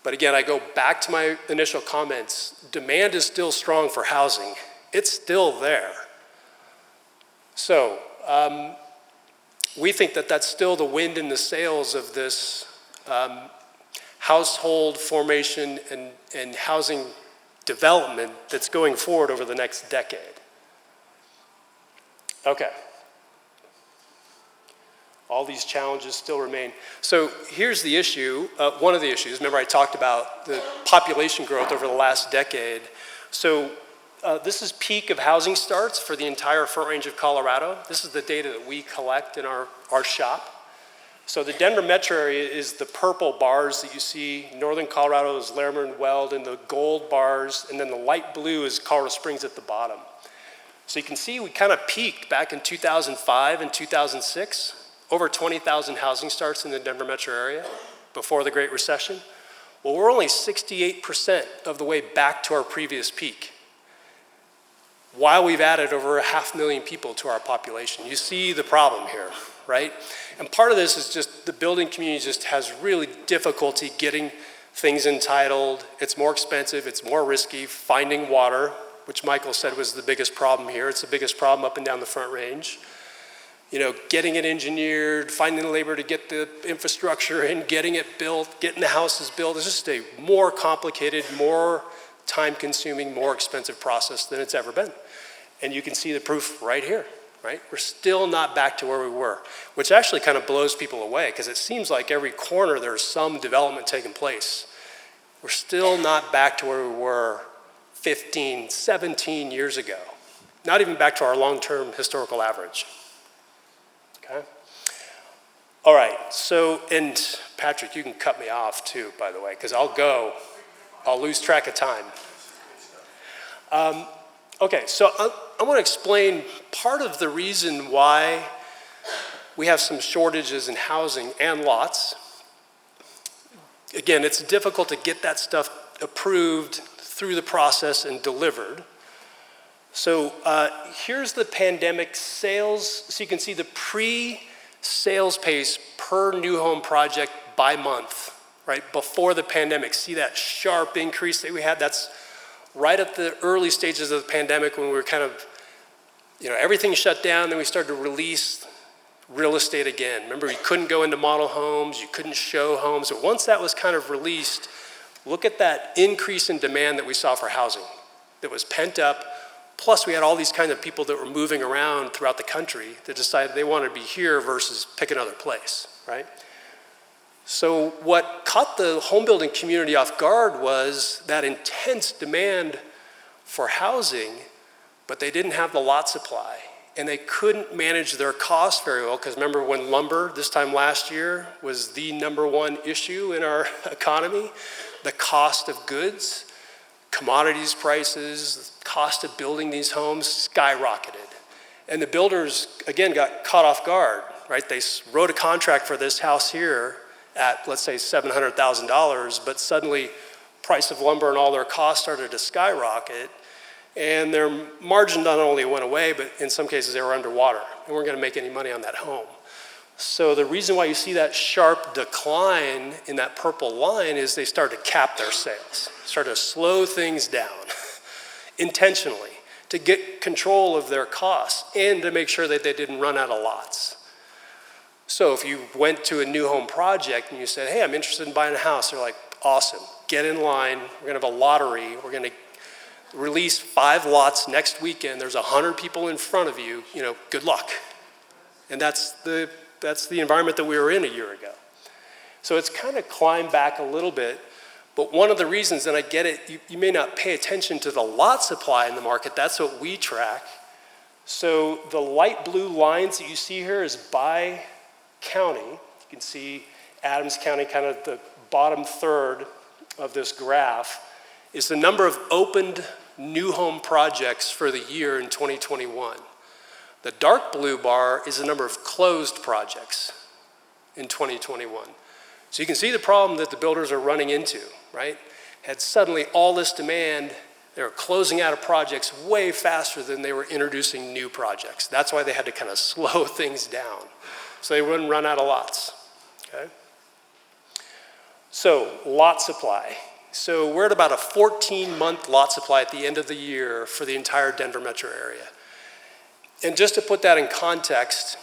S11: But again, I go back to my initial comments. Demand is still strong for housing. It's still there. So we think that that's still the wind in the sails of this household formation and housing development that's going forward over the next decade. Okay. All these challenges still remain. So here's the issue, one of the issues. Remember I talked about the population growth over the last decade. So this is peak of housing starts for the entire Front Range of Colorado. This is the data that we collect in our shop. So the Denver metro area is the purple bars that you see. Northern Colorado is Larimer and Weld, and the gold bars, and then the light blue is Colorado Springs at the bottom. So you can see we kind of peaked back in 2005 and 2006, over 20,000 housing starts in the Denver metro area before the Great Recession. Well, we're only 68% of the way back to our previous peak, while we've added over 500,000 people to our population. You see the problem here, right? And part of this is just the building community just has really difficulty getting things entitled. It's more expensive, it's more risky. Finding water, which Michael said was the biggest problem here. It's the biggest problem up and down the Front Range. You know, getting it engineered, finding the labor to get the infrastructure in, getting it built, getting the houses built. It's just a more complicated, more time-consuming, more expensive process than it's ever been. And you can see the proof right here, right? We're still not back to where we were, which actually kind of blows people away because it seems like every corner there's some development taking place. We're still not back to where we were 15, 17 years ago. Not even back to our long-term historical average. Okay? All right, so, and Patrick, you can cut me off too, by the way, because I'll lose track of time. Okay, so I want to explain part of the reason why we have some shortages in housing and lots. Again, it's difficult to get that stuff approved through the process and delivered. So here's the pandemic sales. So you can see the pre-sales pace per new home project by month, right? Before the pandemic, see that sharp increase that we had? That's right at the early stages of the pandemic when we were kind of, you know, everything shut down, then we started to release real estate again. Remember, you couldn't go into model homes, you couldn't show homes. But once that was kind of released, look at that increase in demand that we saw for housing that was pent up. Plus, we had all these kind of people that were moving around throughout the country that decided they wanted to be here versus pick another place, right? So what caught the home building community off guard was that intense demand for housing, but they didn't have the lot supply. And they couldn't manage their costs very well, because remember when lumber this time last year was the #1 issue in our economy? The cost of goods, commodities prices, cost of building these homes skyrocketed. And the builders, again, got caught off guard, right? They wrote a contract for this house here at, let's say, $700,000, but suddenly price of lumber and all their costs started to skyrocket, and their margin not only went away, but in some cases they were underwater and weren't gonna make any money on that home. So the reason why you see that sharp decline in that purple line is they started to cap their sales, started to slow things down intentionally to get control of their costs and to make sure that they didn't run out of lots. So if you went to a new home project and you said, hey, I'm interested in buying a house, they're like, awesome, get in line, we're gonna have a lottery, we're gonna release 5 lots next weekend, there's 100 people in front of you, you know, good luck. And that's the environment that we were in a year ago. So it's kind of climbed back a little bit, but one of the reasons, and I get it, you may not pay attention to the lot supply in the market, that's what we track. So the light blue lines that you see here is by county. You can see Adams County, kind of the bottom third of this graph, is the number of opened new home projects for the year in 2021. The dark blue bar is the number of closed projects in 2021. So you can see the problem that the builders are running into, right? Had suddenly all this demand, they were closing out of projects way faster than they were introducing new projects. That's why they had to kind of slow things down, so they wouldn't run out of lots, okay? So, lot supply. So we're at about a 14-month lot supply at the end of the year for the entire Denver metro area. And just to put that in context,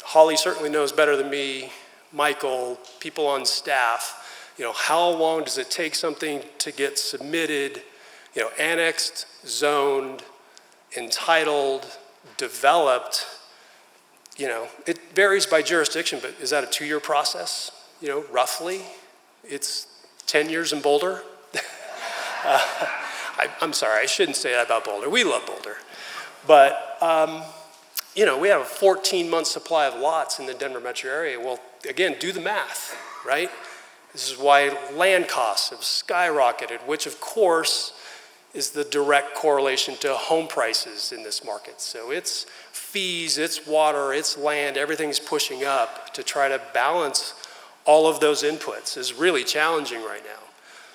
S11: Holly certainly knows better than me, Michael, people on staff, you know, how long does it take something to get submitted, you know, annexed, zoned, entitled, developed. You know, it varies by jurisdiction, but is that a 2-year process? You know, roughly. It's 10 years in Boulder. I'm sorry, I shouldn't say that about Boulder. We love Boulder. But, you know, we have a 14-month supply of lots in the Denver metro area. Well, again, do the math, right? This is why land costs have skyrocketed, which of course is the direct correlation to home prices in this market. So it's fees, it's water, it's land, everything's pushing up to try to balance all of those inputs is really challenging right now.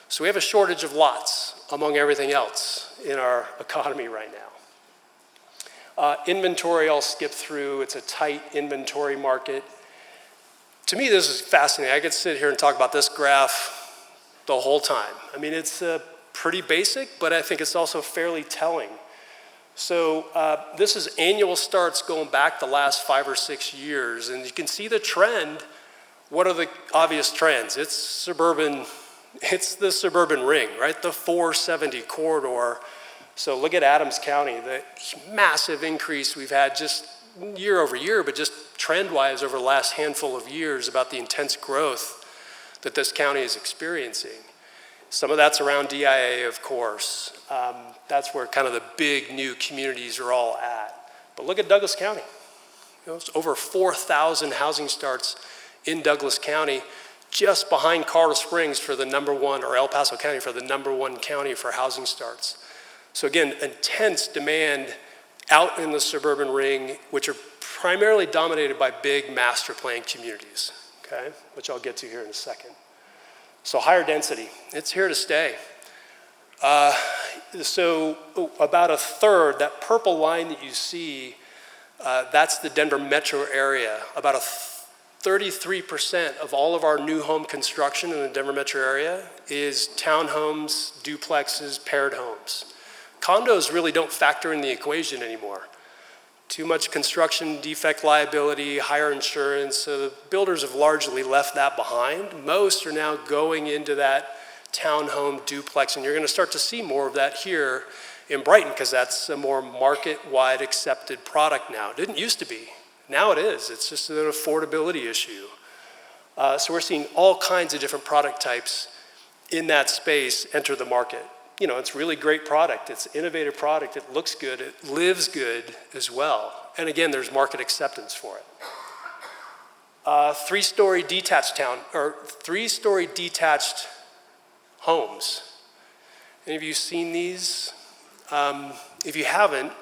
S11: So we have a shortage of lots among everything else in our economy right now. Inventory, I'll skip through. It's a tight inventory market. To me, this is fascinating. I could sit here and talk about this graph the whole time. I mean, it's pretty basic, but I think it's also fairly telling. So this is annual starts going back the last 5 or 6 years, and you can see the trend. What are the obvious trends? It's suburban, it's the suburban ring, right? The 470 corridor. So look at Adams County, the massive increase we've had just year over year, but just trend-wise over the last handful of years about the intense growth that this county is experiencing. Some of that's around DIA, of course. That's where kind of the big new communities are all at. But look at Douglas County. You know, it's over 4,000 housing starts in Douglas County, just behind Colorado Springs for the #1, or El Paso County for the #1 county for housing starts. So again, intense demand out in the suburban ring, which are primarily dominated by big master plan communities, okay? Which I'll get to here in a second. So higher density, it's here to stay. So about a third, that purple line that you see, that's the Denver metro area. About 33% of all of our new home construction in the Denver metro area is townhomes, duplexes, paired homes. Condos really don't factor in the equation anymore. Too much construction defect liability, higher insurance, so the builders have largely left that behind. Most are now going into that townhome duplex, and you're going to start to see more of that here in Brighton because that's a more market-wide accepted product now. It didn't used to be. Now it is. It's just an affordability issue. So we're seeing all kinds of different product types in that space enter the market. You know, it's really great product. It's innovative product. It looks good. It lives good as well. And again, there's market acceptance for it. Three-story detached homes. Any of you seen these? If you haven't,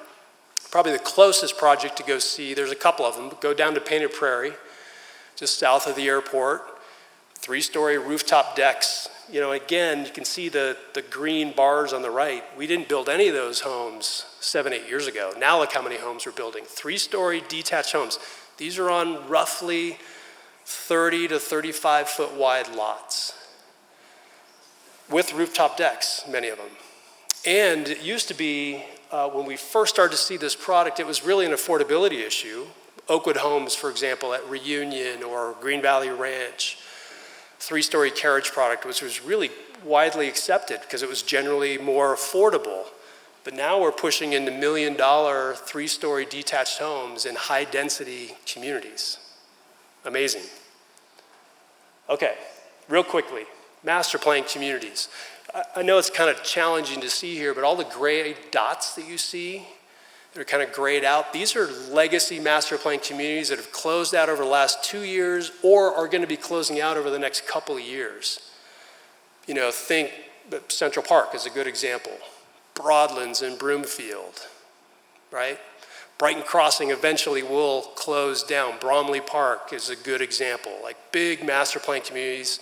S11: probably the closest project to go see, there's a couple of them. Go down to Painted Prairie, just south of the airport. 3-story rooftop decks. You know, again, you can see the green bars on the right. We didn't build any of those homes 7, 8 years ago. Now look how many homes we're building. 3-story detached homes. These are on roughly 30 to 35 foot wide lots with rooftop decks, many of them. And it used to be, when we first started to see this product, it was really an affordability issue. Oakwood Homes, for example, at Reunion or Green Valley Ranch. 3-story carriage product, which was really widely accepted because it was generally more affordable. But now we're pushing into $1 million 3-story detached homes in high density communities. Amazing. Okay, real quickly, master plan communities. I know it's kind of challenging to see here, but all the gray dots that you see, they're kind of grayed out. These are legacy master plan communities that have closed out over the last 2 years or are going to be closing out over the next couple of years. You know, think Central Park is a good example. Broadlands and Broomfield, right? Brighton Crossing eventually will close down. Bromley Park is a good example. Like big master plan communities,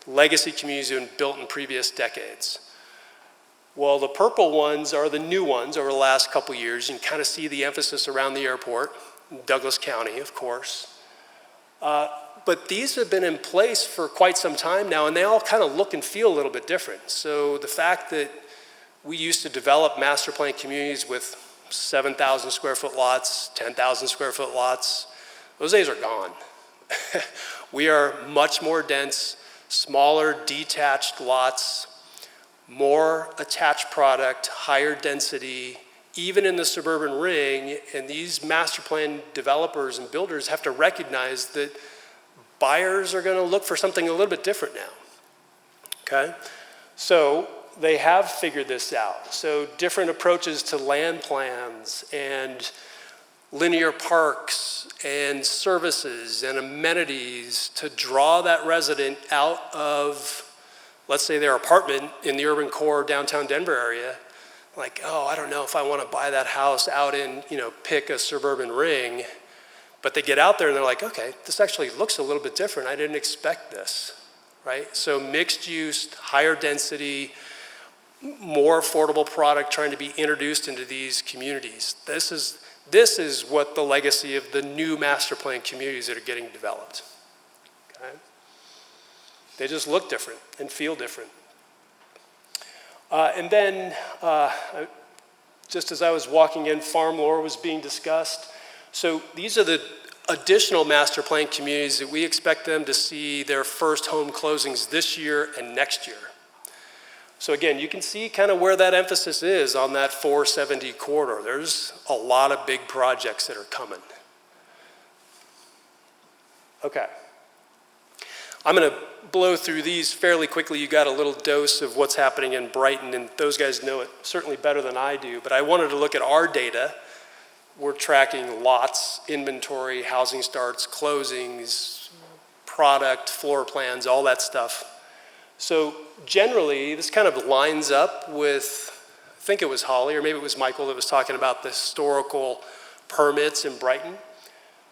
S11: legacy communities that have been built in previous decades. Well, the purple ones are the new ones over the last couple years. You can kind of see the emphasis around the airport, Douglas County, of course. But these have been in place for quite some time now, and they all kind of look and feel a little bit different. So the fact that we used to develop master plan communities with 7,000 square foot lots, 10,000 square foot lots, those days are gone. We are much more dense, smaller detached lots, more attached product, higher density, even in the suburban ring, and these master plan developers and builders have to recognize that buyers are going to look for something a little bit different now, okay? So they have figured this out. So different approaches to land plans and linear parks and services and amenities to draw that resident out of, let's say, their apartment in the urban core downtown Denver area like, oh, I don't know if I want to buy that house out in, pick a suburban ring. But they get out there and they're like, okay, this actually looks a little bit different. I didn't expect this, right? So mixed use, higher density, more affordable product trying to be introduced into these communities. This is what the legacy of the new master plan communities that are getting developed. Okay? They just look different and feel different. And then, just as I was walking in, farm lore was being discussed. So these are the additional master plan communities that we expect them to see their first home closings this year and next year. So again, you can see kind of where that emphasis is on that 470 corridor. There's a lot of big projects that are coming. Okay. I'm going to blow through these fairly quickly. You got a little dose of what's happening in Brighton, and those guys know it certainly better than I do. But I wanted to look at our data. We're tracking lots, inventory, housing starts, closings, product, floor plans, all that stuff. So generally, this kind of lines up with, I think it was Holly, or maybe it was Michael that was talking about the historical permits in Brighton.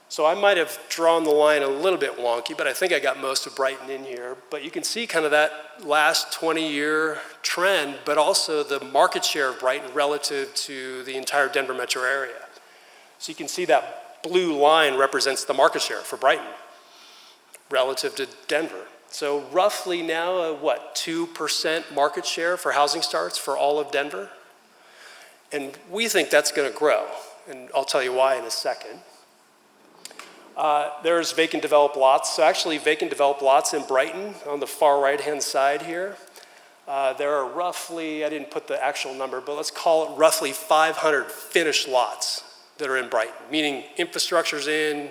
S11: So I might have drawn the line a little bit wonky, but I think I got most of Brighton in here. But you can see kind of that last 20-year trend, but also the market share of Brighton relative to the entire Denver metro area. So you can see that blue line represents the market share for Brighton relative to Denver. So roughly now, 2% market share for housing starts for all of Denver? And we think that's going to grow, and I'll tell you why in a second. There's vacant developed lots. So actually vacant developed lots in Brighton on the far right-hand side here. There are roughly, I didn't put the actual number, but let's call it roughly 500 finished lots that are in Brighton, meaning infrastructure's in,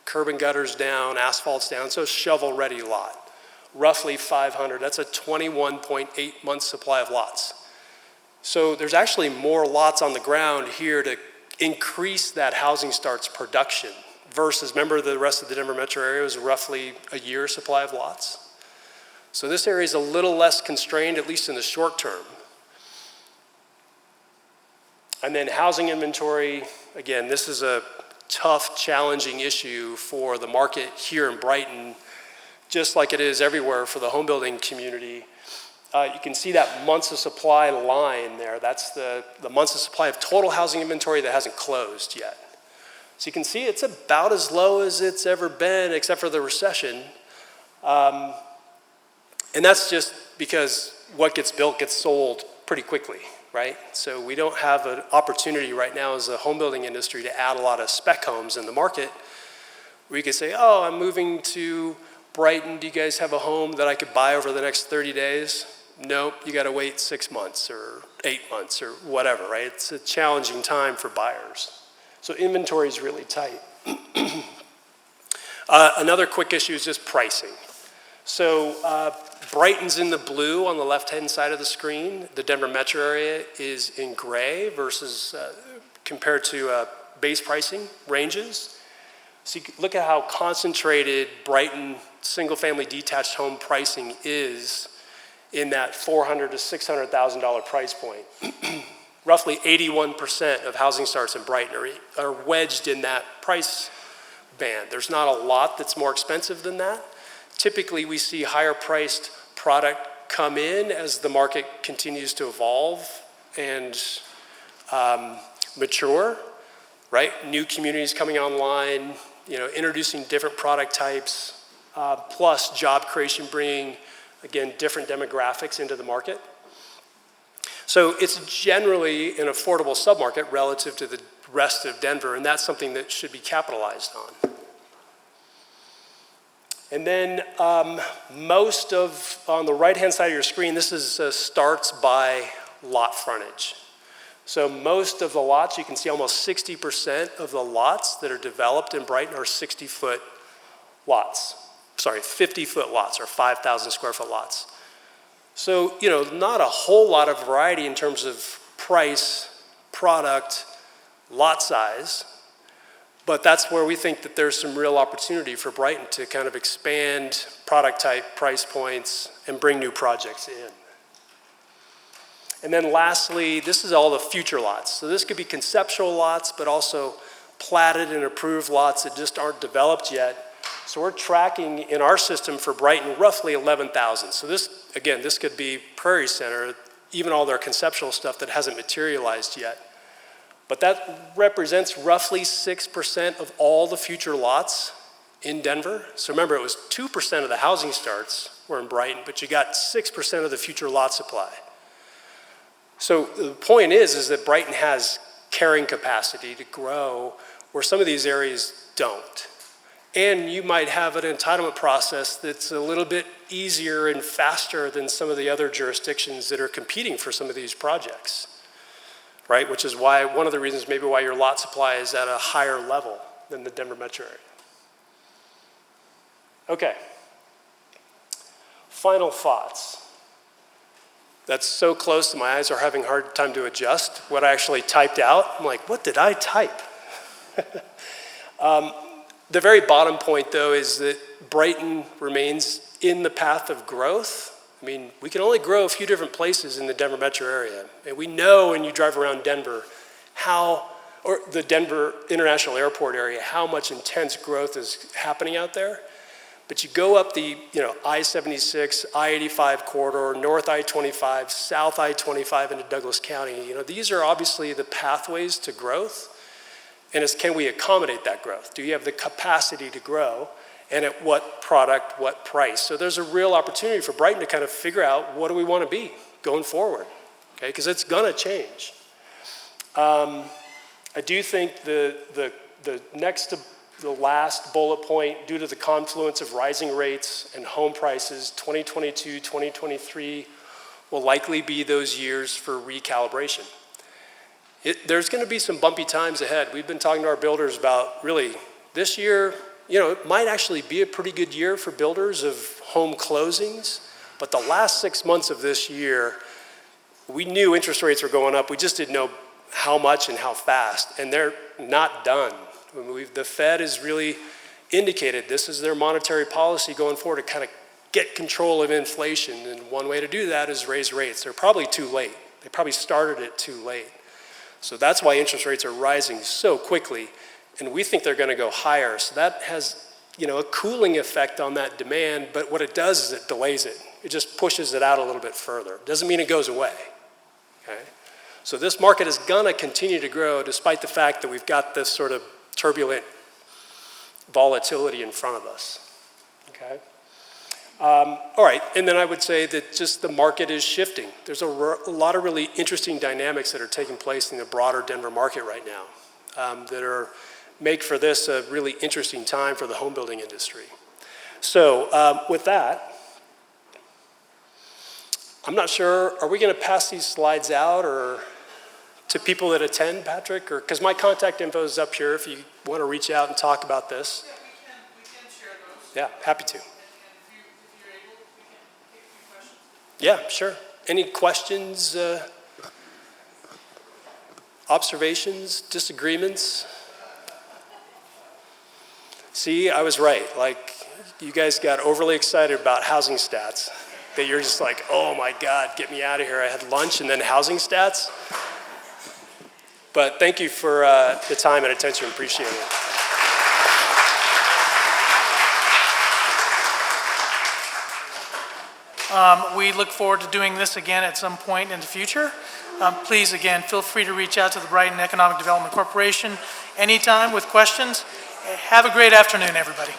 S11: curb and gutters down, asphalt's down, so shovel-ready lot. Roughly 500, that's a 21.8 month supply of lots. So there's actually more lots on the ground here to increase that housing starts production versus, remember the rest of the Denver metro area was roughly a year supply of lots. So this area is a little less constrained, at least in the short term. And then housing inventory, again, this is a tough, challenging issue for the market here in Brighton, just like it is everywhere for the home building community. You can see that months of supply line there. That's the months of supply of total housing inventory that hasn't closed yet. So you can see it's about as low as it's ever been, except for the recession. And that's just because what gets built gets sold pretty quickly, right? So we don't have an opportunity right now as a home building industry to add a lot of spec homes in the market where you could say, oh, I'm moving to Brighton. Do you guys have a home that I could buy over the next 30 days? Nope, you got to wait 6 months or 8 months or whatever, right? It's a challenging time for buyers. So inventory is really tight. Another quick issue is just pricing. So Brighton's in the blue on the left-hand side of the screen. The Denver metro area is in gray versus compared to base pricing ranges. So you can look at how concentrated Brighton single-family detached home pricing is in that $400,000 to $600,000 price point. Roughly 81% of housing starts in Brighton are wedged in that price band. There's not a lot that's more expensive than that. Typically, we see higher priced product come in as the market continues to evolve and mature, right? New communities coming online, introducing different product types, plus job creation bringing, again, different demographics into the market. So it's generally an affordable submarket relative to the rest of Denver, and that's something that should be capitalized on. And then on the right-hand side of your screen, this is starts by lot frontage. So most of the lots, you can see almost 60% of the lots that are developed in Brighton are 60-foot lots. Sorry, 50-foot lots or 5,000 square foot lots. So, not a whole lot of variety in terms of price, product, lot size, but that's where we think that there's some real opportunity for Brighton to kind of expand product type, price points, and bring new projects in. And then lastly, this is all the future lots. So this could be conceptual lots, but also platted and approved lots that just aren't developed yet. So we're tracking in our system for Brighton roughly 11,000. So this, again, this could be Prairie Center, even all their conceptual stuff that hasn't materialized yet. But that represents roughly 6% of all the future lots in Denver. So remember, it was 2% of the housing starts were in Brighton, but you got 6% of the future lot supply. So the point is that Brighton has carrying capacity to grow where some of these areas don't. And you might have an entitlement process that's a little bit easier and faster than some of the other jurisdictions that are competing for some of these projects, right? Which is why, one of the reasons maybe why your lot supply is at a higher level than the Denver metro area. Okay. Final thoughts. That's so close that my eyes are having a hard time to adjust what I actually typed out. I'm like, what did I type? The very bottom point, though, is that Brighton remains in the path of growth. I mean, we can only grow a few different places in the Denver metro area. And we know when you drive around Denver or the Denver International Airport area, how much intense growth is happening out there. But you go up the I-76, I-85 corridor, North I-25, South I-25 into Douglas County. These are obviously the pathways to growth. And it's, can we accommodate that growth? Do you have the capacity to grow? And at what product, what price? So there's a real opportunity for Brighton to kind of figure out what do we want to be going forward, okay? Because it's going to change. I do think the next to the last bullet point, due to the confluence of rising rates and home prices, 2022, 2023 will likely be those years for recalibration. There's going to be some bumpy times ahead. We've been talking to our builders about really this year, it might actually be a pretty good year for builders of home closings, but the last 6 months of this year, we knew interest rates were going up. We just didn't know how much and how fast, and they're not done. The Fed has really indicated this is their monetary policy going forward to kind of get control of inflation, and one way to do that is raise rates. They're probably too late. They probably started it too late. So that's why interest rates are rising so quickly, and we think they're going to go higher. So that has, a cooling effect on that demand, but what it does is it delays it. It just pushes it out a little bit further. It doesn't mean it goes away, okay? So this market is going to continue to grow despite the fact that we've got this sort of turbulent volatility in front of us, okay? All right, and then I would say that just the market is shifting. There's a lot of really interesting dynamics that are taking place in the broader Denver market right now that make for this a really interesting time for the home building industry. So with that, I'm not sure, are we going to pass these slides out or to people that attend, Patrick? Or because my contact info is up here if you want to reach out and talk about this.
S2: Yeah, we can share those.
S11: Yeah, happy to.
S2: And if you're able, we can take a few questions.
S11: Yeah, sure. Any questions, observations, disagreements? See, I was right. Like, you guys got overly excited about housing stats that you're just like, oh my God, get me out of here. I had lunch and then housing stats. But thank you for the time and attention. Appreciate it.
S2: We look forward to doing this again at some point in the future. Please, again, feel free to reach out to the Brighton Economic Development Corporation anytime with questions. Have a great afternoon, everybody.